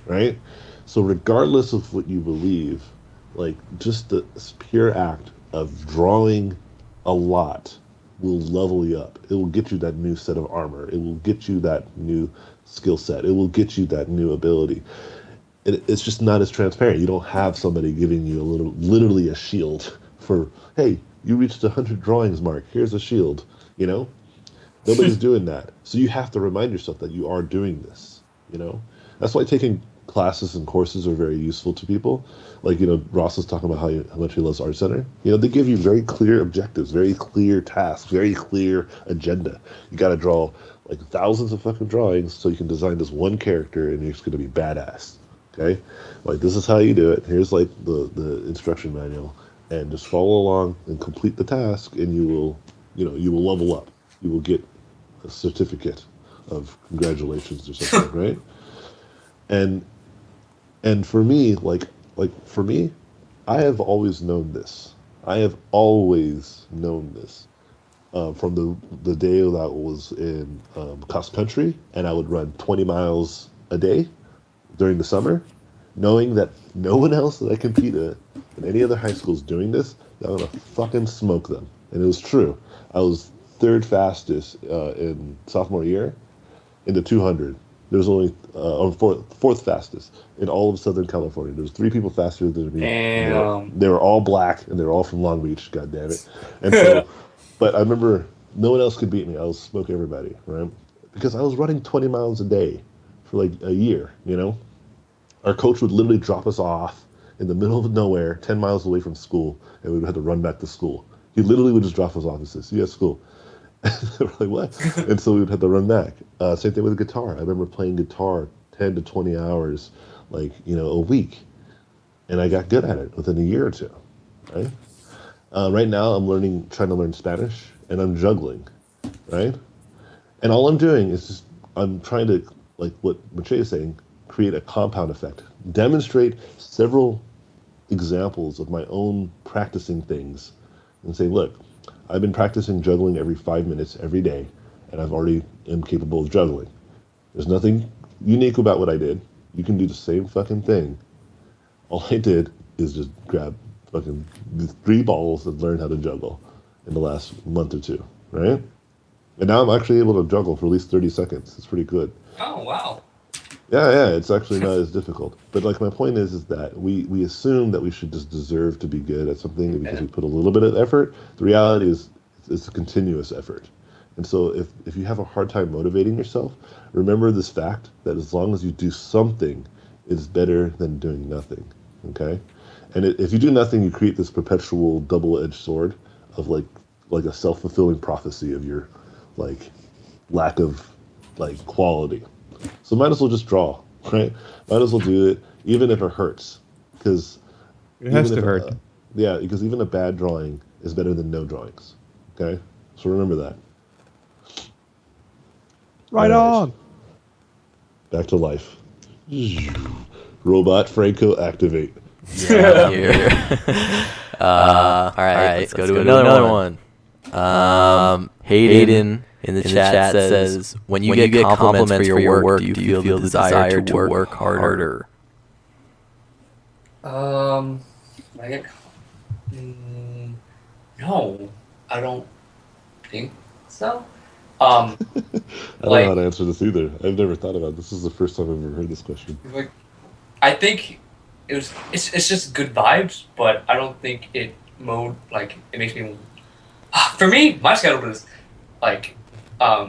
right? So regardless of what you believe, like just the pure act of drawing a lot will level you up. It will get you that new set of armor. It will get you that new skill set. It will get you that new ability. It's just not as transparent. You don't have somebody giving you literally a shield for, hey, you reached 100 drawings mark. Here's a shield. You know, nobody's doing that. So you have to remind yourself that you are doing this. That's why taking classes and courses are very useful to people. Like, Ross was talking about how much he loves Art Center. They give you very clear objectives, very clear tasks, very clear agenda. You got to draw like thousands of fucking drawings so you can design this one character and it's going to be badass. Okay? Like, this is how you do it. Here's like the instruction manual, and just follow along and complete the task, and you will level up. You will get a certificate of congratulations or something, right? And for me, for me, I have always known this. I have always known this from the day that I was in cross country, and I would run 20 miles a day during the summer, knowing that no one else that I compete at in any other high schools doing this, I'm gonna fucking smoke them. And it was true. I was third fastest in sophomore year in the 200. There was only or fourth fastest in all of Southern California. There was 3 people faster than me. Damn. They were all black, and they were all from Long Beach. God damn it! And so, but I remember no one else could beat me. I was smoke everybody, right? Because I was running 20 miles a day for like a year. Our coach would literally drop us off in the middle of nowhere, 10 miles away from school, and we would have to run back to school. He literally would just drop us off and say, "See you at school." We're like, what? And so we would have to run back. Same thing with guitar. I remember playing guitar 10 to 20 hours, a week. And I got good at it within a year or two, right? Right now, I'm trying to learn Spanish, and I'm juggling, right? And all I'm doing is I'm trying to, like what Mache is saying, create a compound effect. Demonstrate several examples of my own practicing things and say, look, I've been practicing juggling every 5 minutes every day, and I've already am capable of juggling. There's nothing unique about what I did. You can do the same fucking thing. All I did is just grab fucking 3 balls and learn how to juggle in the last month or 2, right? And now I'm actually able to juggle for at least 30 seconds. It's pretty good. Oh, wow. Yeah, it's actually not as difficult. But like my point is that we assume that we should just deserve to be good at something because we put a little bit of effort. The reality is it's a continuous effort. And so if you have a hard time motivating yourself, remember this fact that as long as you do something, it's better than doing nothing. Okay? And if you do nothing, you create this perpetual double-edged sword of like a self-fulfilling prophecy of your like lack of like quality. So might as well just draw, right? Might as well do it, even if it hurts, because It has to hurt. because even a bad drawing is better than no drawings. Okay, so remember that. Right All on. Back to life. Robot Franco activate. Yeah, here. All right, let's go to another one. Hayden in the chat says, when you get compliments for your work, do you feel the desire to work harder? I get, no, I don't think so. I don't know how to answer this either. I've never thought about it. This is the first time I've ever heard this question. Like, I think it's just good vibes, but I don't think it makes me. For me, my schedule is like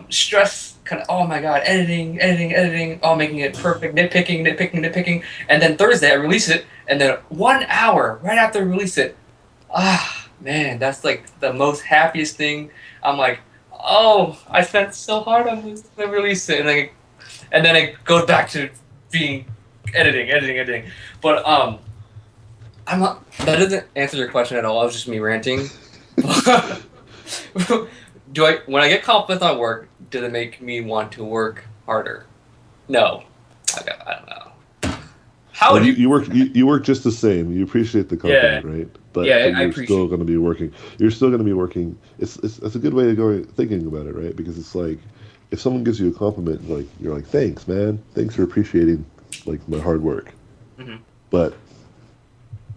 stress, kind of, oh my god, editing, oh, making it perfect, nitpicking, and then Thursday I release it, and then 1 hour right after I release it, man, that's like the most happiest thing. I'm like, oh, I spent so hard on this, I release it, and then it goes back to being editing. But I'm not. That doesn't answer your question at all. It was just me ranting. When I get compliments on work, does it make me want to work harder? No. I don't know. How would you work? You work just the same. You appreciate the compliment, right? But you're still going to be working. You're still going to be working. It's a good way to go thinking about it, right? Because it's like if someone gives you a compliment, like you're like, thanks, man. Thanks for appreciating like my hard work. Mm-hmm. But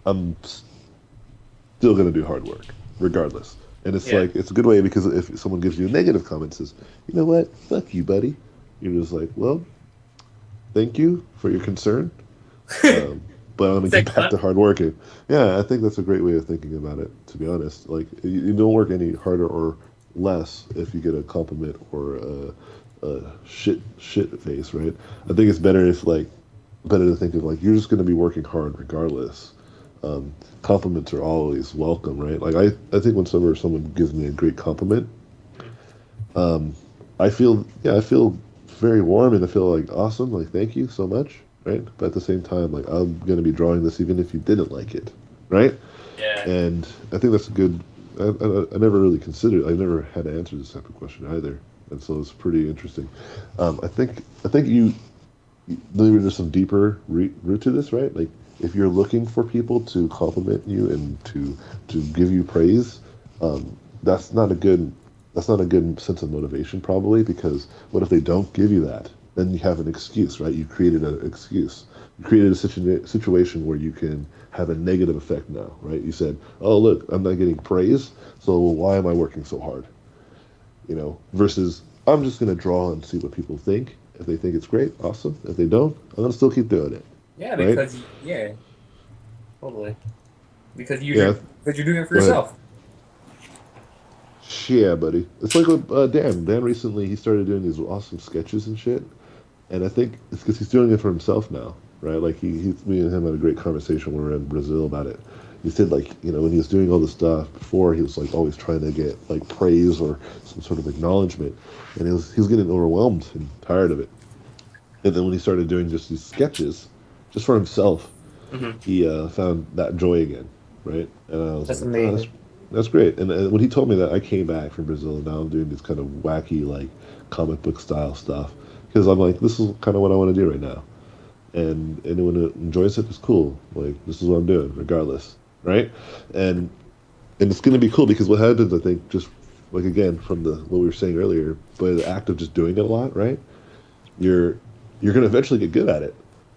I'm still going to do hard work regardless. And it's like, it's a good way because if someone gives you a negative comment, says, you know what, fuck you, buddy. You're just like, well, thank you for your concern, but I'm going to get back to hard working. Yeah, I think that's a great way of thinking about it, to be honest. Like, you don't work any harder or less if you get a compliment or a shit face, right? I think it's better if, like, better to think of like you're just going to be working hard regardless. Compliments are always welcome, right? Like I think whenever someone gives me a great compliment, um, I feel very warm and I feel like awesome, like thank you so much, right? But at the same time, like I'm going to be drawing this even if you didn't like it, right? Yeah. And I think that's a good. I never really considered. I never had to answer this type of question either, and so it's pretty interesting. I think there's some deeper root to this, right? Like if you're looking for people to compliment you and to give you praise, that's not a good sense of motivation probably because what if they don't give you that? Then you have an excuse, right? You created an excuse. You created a situation where you can have a negative effect now, right? You said, "Oh, look, I'm not getting praise, so why am I working so hard?" Versus I'm just gonna draw and see what people think. If they think it's great, awesome. If they don't, I'm gonna still keep doing it, Yeah, right? because yeah, totally. Because Yeah, you're doing it for go ahead. yourself. Yeah, buddy. It's like with Dan. Dan recently he started doing these awesome sketches and shit, and I think it's because he's doing it for himself now, right? Like me and him had a great conversation when we were in Brazil about it. He said like when he was doing all this stuff before, he was like always trying to get like praise or some sort of acknowledgement, and he was getting overwhelmed and tired of it. And then when he started doing just these sketches, just for himself, Hmm. he found that joy again, right? And I was That's like, oh, amazing. that's great. And when he told me that, I came back from Brazil, and now I'm doing this kind of wacky, like comic book style stuff because I'm like, this is kind of what I want to do right now. And anyone who enjoys it is cool. Like this is what I'm doing, regardless, right? And it's going to be cool because what happens, I think, just like again from the what we were saying earlier, by the act of just doing it a lot, right? you're you're gonna eventually get good at it.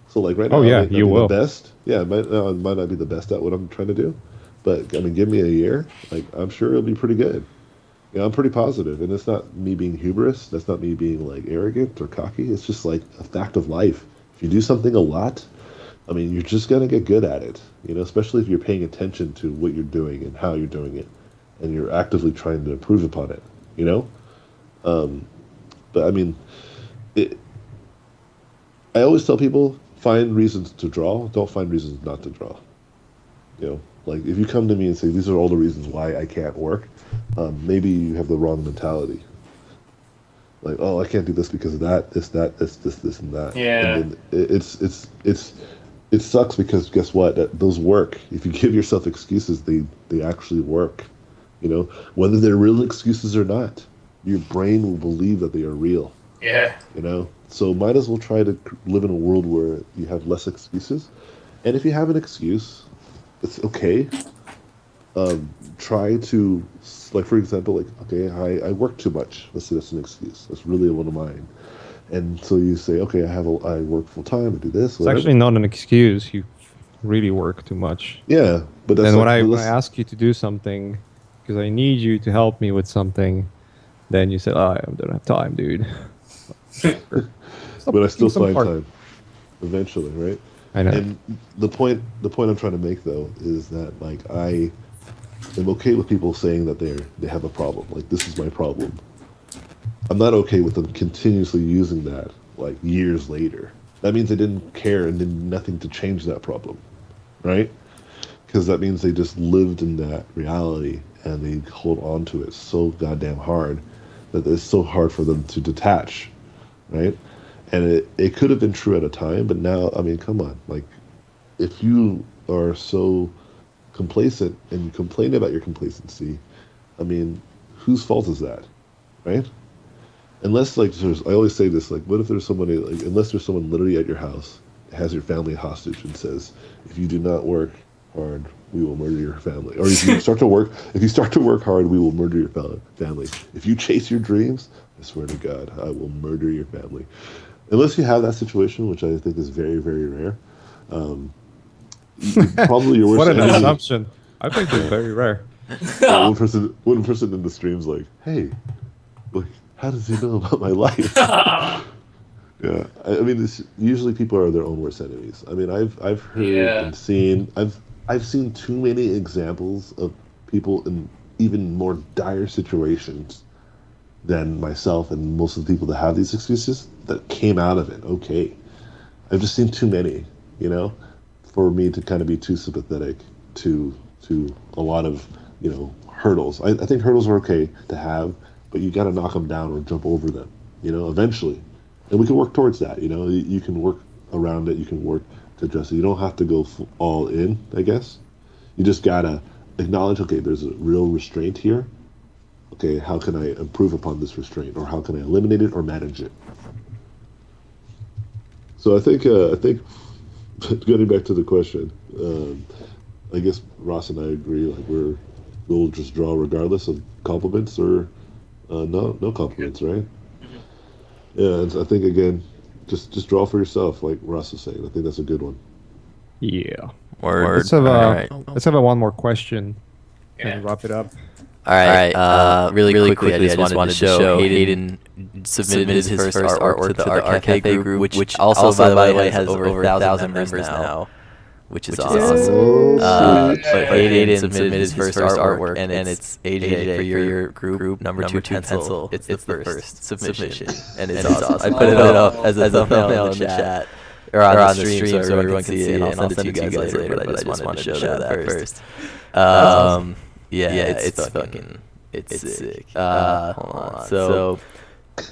So like right Oh now, I yeah, might not you be the will. best. Yeah, I might not be the best at what I'm trying to do, but I mean, give me a year, like I'm sure it'll be pretty good. Yeah, I'm pretty positive, and it's not me being hubris. That's not me being like arrogant or cocky. It's just like a fact of life. If you do something a lot, I mean, you're just gonna get good at it. Especially if you're paying attention to what you're doing and how you're doing it, and you're actively trying to improve upon it. You know, um, but I mean, it, I always tell people find reasons to draw. Don't find reasons not to draw. Like if you come to me and say these are all the reasons why I can't work, maybe you have the wrong mentality. Like, oh, I can't do this because of that, this, and that. And Yeah. then it sucks because guess what? Those work. If you give yourself excuses, they actually work. Whether they're real excuses or not, your brain will believe that they are real. Yeah. So might as well try to live in a world where you have less excuses. And if you have an excuse, it's okay. Try to, like, for example, like, okay, I work too much. Let's say that's an excuse. That's really one of mine. And so you say, okay, I work full time, I do this, It's whatever. actually not an excuse. You really work too much. Yeah, but that's Then like, but when I let's, ask you to do something, because I need you to help me with something, then you say, "Oh, I don't have time, dude." Stop but I being still so find hard. time eventually, right? I know. And the point I'm trying to make though is that like I am okay with people saying that they have a problem. Like this is my problem. I'm not okay with them continuously using that like years later. That means they didn't care and did nothing to change that problem, right? Because that means they just lived in that reality and they hold on to it so goddamn hard that it's so hard for them to detach, right? And it could have been true at a time, but now, I mean, come on. Like, if you are so complacent and you complain about your complacency, I mean, whose fault is that, right? Unless like I always say this, like, what if there's somebody like, unless there's someone literally at your house, has your family hostage and says, if you do not work hard, we will murder your family. Or if you start to work hard, we will murder your family. If you chase your dreams, I swear to God, I will murder your family. Unless you have that situation, which I think is very, very rare. Um, Probably your What worst an enemy. assumption. I think it's very rare. Yeah, one person in the stream's like, hey, like, how does he know about my life? Yeah, I mean, usually people are their own worst enemies. I mean, I've heard Yeah. and seen I've seen too many examples of people in even more dire situations than myself and most of the people that have these excuses that came out of it okay. I've just seen too many, you know, for me to kind of be too sympathetic to a lot of, hurdles. I think hurdles are okay to have, but you got to knock them down or jump over them, eventually. And we can work towards that. You can work around it. You can work to address it. You don't have to go all in, I guess. You just gotta acknowledge, okay, there's a real restraint here. Okay, how can I improve upon this restraint, or how can I eliminate it or manage it? So I think getting back to the question, I guess Ross and I agree. Like we'll just draw regardless of compliments or no compliments, right? Yeah, and I think again, just draw for yourself, like Ross was saying. I think that's a good one. Yeah. Word. Let's have All right. let's have one more question Yeah. and wrap it up. All right. Really quickly, I just wanted to show Hayden submitted his first artwork to the Art Cafe group, which also, by the way, has over 1,000 members now, which is awesome. But Hayden submitted his first artwork, and it's AJ for your group number two pencil. It's the first submission, and it's awesome. I put it up as a thumbnail in the chat. Or on the stream so everyone can see it, and I'll send it to you guys later, but I just wanted to show that first. Yeah, it's fucking, it's sick. Hold on. So,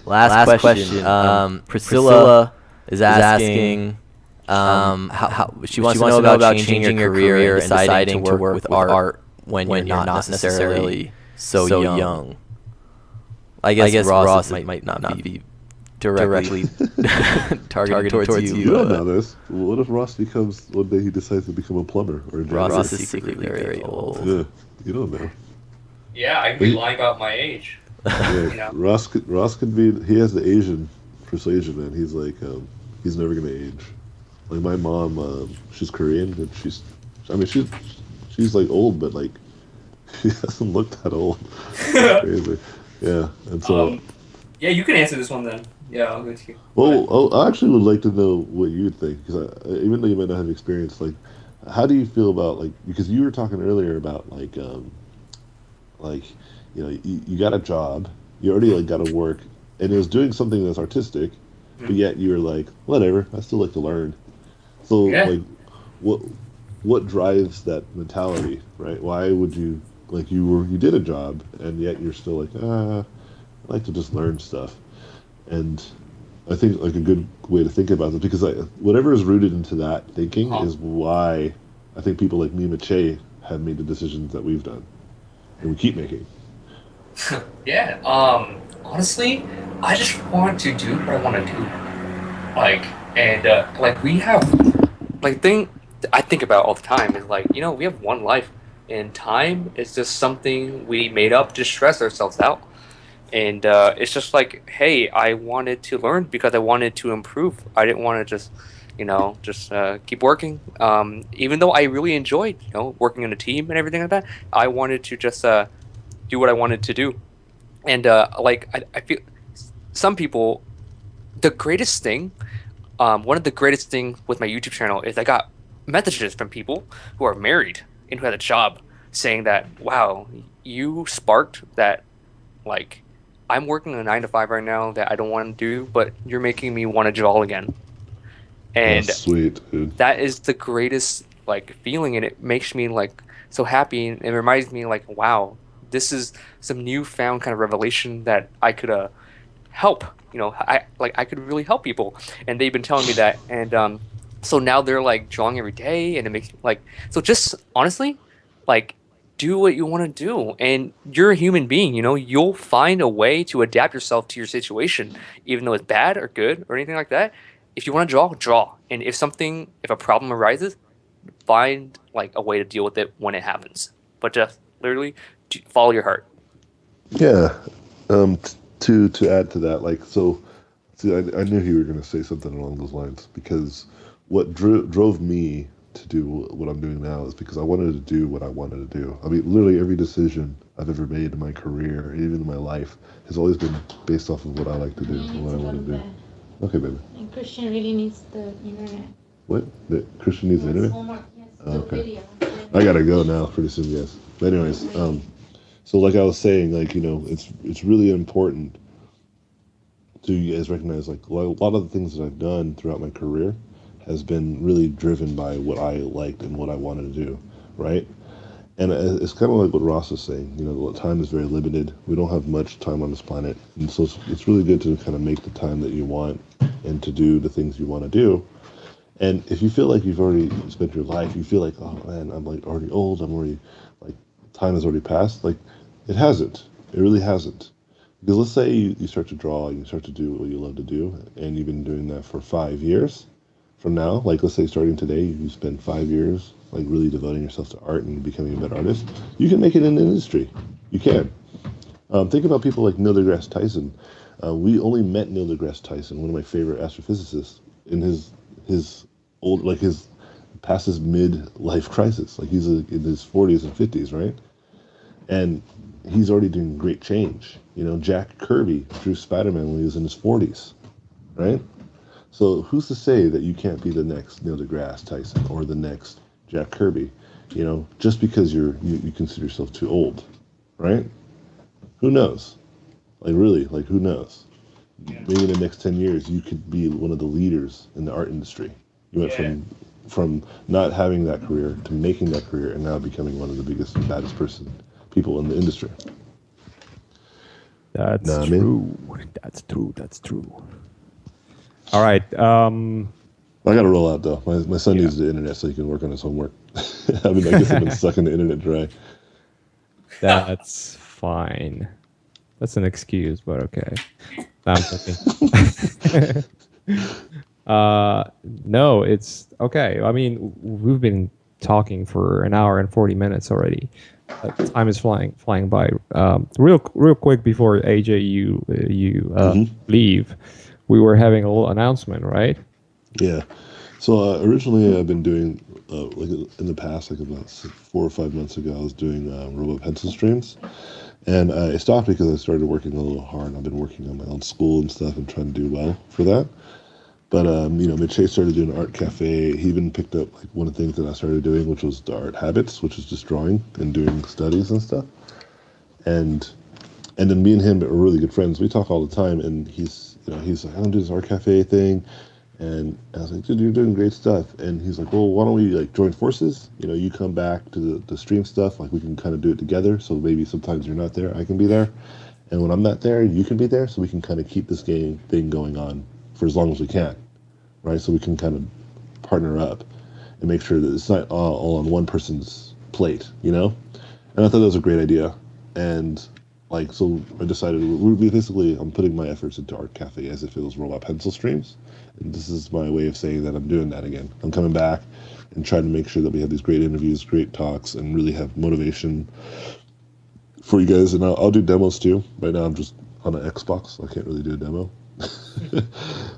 last question. Priscilla is asking, how she wants to know about changing your career and deciding to work with art when you're not necessarily so young. I guess Ross might not be directly targeted towards you. You don't know this. What if Ross becomes, one day he decides to become a plumber or a janitor? Ross is secretly very old. Yeah, you don't know. Yeah, I could be lying about my age. Yeah, Ross could be. He has the Asian persuasion, man. He's like, he's never gonna age. Like my mom, she's Korean, and she's like old, but like she doesn't look that old. Crazy. Yeah, and so. Yeah, you can answer this one then. Yeah, I'll go to you. Well, I actually would like to know what you think, because even though you might not have experience, like, how do you feel about, like, because you were talking earlier about you got a job, you already like got to work, and it was doing something that's artistic, but yet you were like, whatever, I still like to learn. So like, what drives that mentality, right? Why would you, like, you did a job, and yet you're still like, I like to just learn stuff. And I think like a good way to think about it, because whatever is rooted into that thinking is why I think people like me and Che have made the decisions that we've done, and we keep making. Yeah. Honestly, I just want to do what I want to do. Like we have, like, thing I think about all the time is like, we have one life, and time is just something we made up to stress ourselves out. And it's just like, hey, I wanted to learn because I wanted to improve. I didn't want to just keep working. Even though I really enjoyed, working in a team and everything like that, I wanted to just do what I wanted to do. And I feel some people, the greatest thing, one of the greatest things with my YouTube channel is I got messages from people who are married and who had a job saying that, wow, you sparked that, like, I'm working a 9 to 5 right now that I don't want to do, but you're making me want to draw again. And that's sweet, dude. that is the greatest like feeling, and it makes me like so happy, and it reminds me like, wow, this is some newfound kind of revelation that I could help. I could really help people, and they've been telling me that, and so now they're like drawing every day, and it makes like, so just honestly, like, do what you want to do, and you're a human being. You'll find a way to adapt yourself to your situation, even though it's bad or good or anything like that. If you want to draw, and if a problem arises, find like a way to deal with it when it happens. But just literally follow your heart. Yeah. To add to that, like, so, see, I knew you were going to say something along those lines, because what drove me to do what I'm doing now is because I wanted to do what I wanted to do. I mean, literally every decision I've ever made in my career, even in my life, has always been based off of what I like to do and what I want to do. Okay, baby. And Christian really needs the internet. What? The Christian needs the internet? Homework, yes, Okay. video. I gotta go now pretty soon, guys. But anyways, so like I was saying, like, it's really important to you guys recognize, like, a lot of the things that I've done throughout my career has been really driven by what I liked and what I wanted to do, right? And it's kind of like what Ross was saying. You know, the time is very limited. We don't have much time on this planet, and so it's really good to kind of make the time that you want and to do the things you want to do. And if you feel like you've already spent your life, you feel like, oh man, I'm like already old. I'm already like time has already passed. Like it hasn't. It really hasn't. Because let's say you start to draw and you start to do what you love to do, and you've been doing that for 5 years from now. Like let's say starting today, you spend 5 years like really devoting yourself to art and becoming a better artist. You can make it in the industry. You can. Think about people like Neil deGrasse Tyson. We only met Neil deGrasse Tyson, one of my favorite astrophysicists, in his old like his past his midlife crisis. Like he's in his 40s and 50s, right? And he's already doing great change. You know, Jack Kirby drew Spider-Man when he was in his 40s, right? So who's to say that you can't be the next Neil deGrasse Tyson or the next Jack Kirby? You know, just because you consider yourself too old, right? Who knows? Like really, like who knows? Maybe in the next 10 years you could be one of the leaders in the art industry. You went from not having that career to making that career and now becoming one of the biggest and baddest people in the industry. That's Nah, true. That's true. All right. I gotta roll out though. My son needs the internet so he can work on his homework. I mean, I guess I've been sucking the internet dry. That's fine. That's an excuse, but okay. I'm joking. No, it's okay. I mean, we've been talking for an hour and 40 minutes already. Time is flying by. Real quick before AJ you leave, we were having a little announcement, right? Yeah. So originally I've been doing like in the past, like about 4 or 5 months ago, I was doing robot pencil streams, and I stopped because I started working a little hard. I've been working on my own school and stuff and trying to do well for that. But you know, Mitchell started doing an art cafe. He even picked up like one of the things that I started doing, which was the art habits, which is just drawing and doing studies and stuff. And then me and him are really good friends. We talk all the time, and he's like, I'm gonna do this art cafe thing. And I was like, dude, you're doing great stuff. And he's like, well, why don't we like join forces? You know, you come back to the stream stuff, like we can kind of do it together. So maybe sometimes you're not there, I can be there. And when I'm not there, you can be there. So we can kind of keep this game thing going on for as long as we can, right? So we can kind of partner up and make sure that it's not all on one person's plate, you know? And I thought that was a great idea. And like, so I decided basically I'm putting my efforts into Art Cafe as if it was robot pencil streams. And this is my way of saying that I'm doing that again. I'm coming back and trying to make sure that we have these great interviews, great talks, and really have motivation for you guys. And I'll do demos too. Right now I'm just on an Xbox, so I can't really do a demo.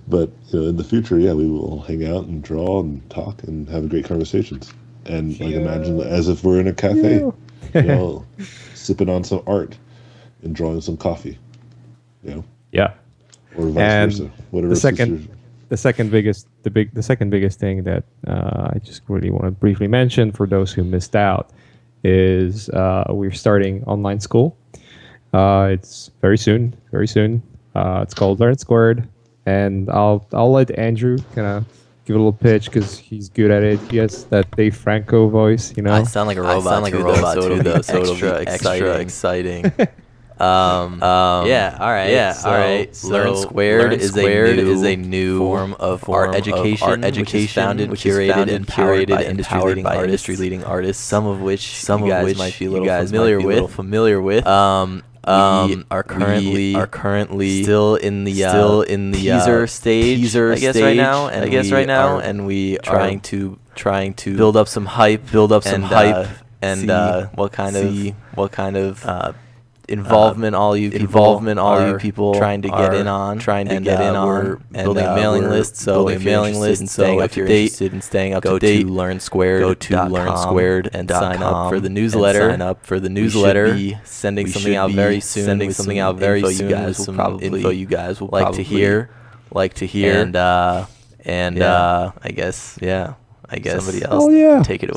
But you know, in the future, yeah, we will hang out and draw and talk and have great conversations. And like imagine as if we're in a cafe, you know, sipping on some art and drawing some coffee, you know. Yeah. Or vice versa. Whatever. The second biggest thing that I just really want to briefly mention for those who missed out is we're starting online school. It's very soon. It's called Learn Squared, and I'll let Andrew kind of give a little pitch because he's good at it. He has that Dave Franco voice, you know. I sound like a robot too, though, so it'll be extra exciting. Yeah, all right. So Learn Squared is a new form of art education, which is founded, curated, and empowered by industry-leading artists, some of which you guys might be a little familiar with. We are currently still in the teaser stage, I guess right now, and we are trying to build up some hype, and what kind of involvement all you people trying to get in on. We're building a mailing list, so if you're interested in staying up to date, go to LearnSquared and sign up for the newsletter. We should be sending something out very soon. Info you guys will like to hear. And I guess somebody else take it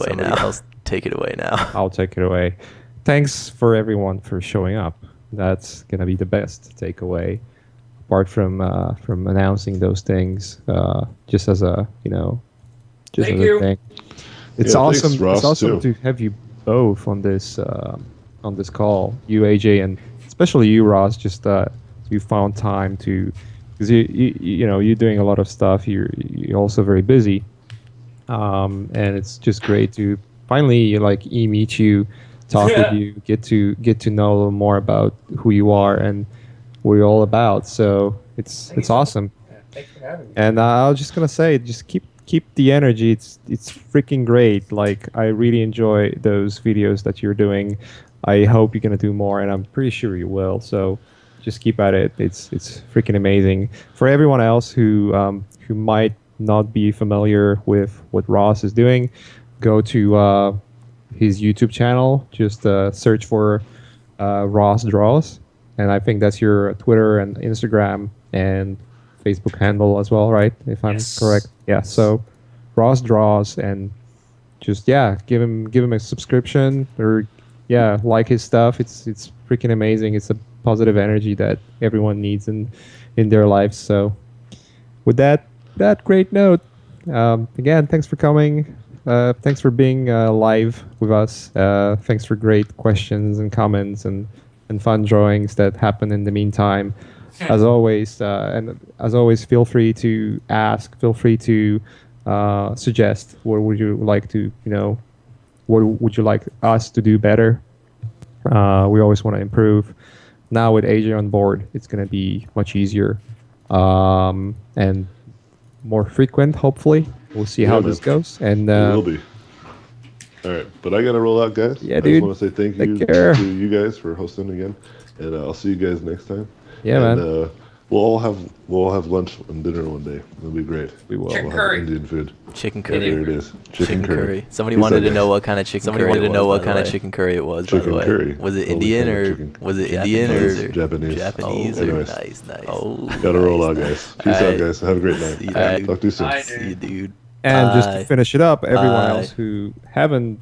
away now. I'll take it away. Thanks for everyone for showing up. That's gonna be the best takeaway, apart from announcing those things. Just as a just Thank as a you. thing. It's Yeah, thanks, awesome. Ross, It's awesome too. to have you both on this call. You, AJ, and especially you, Ross. Just you found time to, because you know you're doing a lot of stuff. You're also very busy, and it's just great to finally like meet you, talk with you, get to know a little more about who you are and what you're all about. So it's awesome. Thanks for having me. And I was just gonna say, just keep the energy. It's freaking great. Like I really enjoy those videos that you're doing. I hope you're gonna do more, and I'm pretty sure you will. So just keep at it. It's freaking amazing. For everyone else who might not be familiar with what Ross is doing, go to his YouTube channel. Just search for Ross Draws, and I think that's your Twitter and Instagram and Facebook handle as well, right? If I'm correct. Yeah. So Ross Draws, and just give him a subscription, or like his stuff. It's freaking amazing. It's a positive energy that everyone needs in their lives. So with that great note, again, thanks for coming. Thanks for being live with us. Thanks for great questions and comments and fun drawings that happen in the meantime. As always, feel free to ask. Feel free to suggest what would you like to, what would you like us to do better. We always want to improve. Now with AJ on board, it's going to be much easier and more frequent. Hopefully, we'll see how Yeah, this man. goes. And It will be. All right, but I gotta roll out, guys. Yeah, I dude. just want to say thank Take you care. to you guys for hosting again, and I'll see you guys next time. Yeah, and, man. we'll all have lunch and dinner one day. It'll be great. We will. Chicken We'll curry. have Indian food. Chicken Yeah, curry. there it is. Chicken curry. Somebody Peace wanted out, to know guys. what kind of chicken curry it was. What kind of chicken curry it was. Chicken by the way. curry. Was it Only Indian kind of or chicken. was it Indian or Japanese. Japanese? Oh, or anyways. nice. Oh, gotta roll out, guys. Peace out, Alright. guys. Have a great night. See you, dude. Talk to you soon. Bye, See you, dude. And just to Bye. finish it up, everyone Bye. else who haven't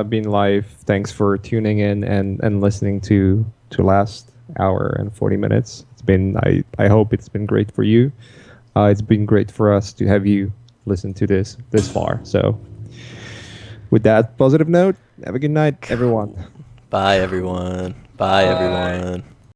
been live, thanks for tuning in and listening to last hour and 40 minutes. It's been I hope it's been great for you. It's been great for us to have you listen to this far. So with that positive note, have a good night, everyone. Bye, everyone. Bye, everyone.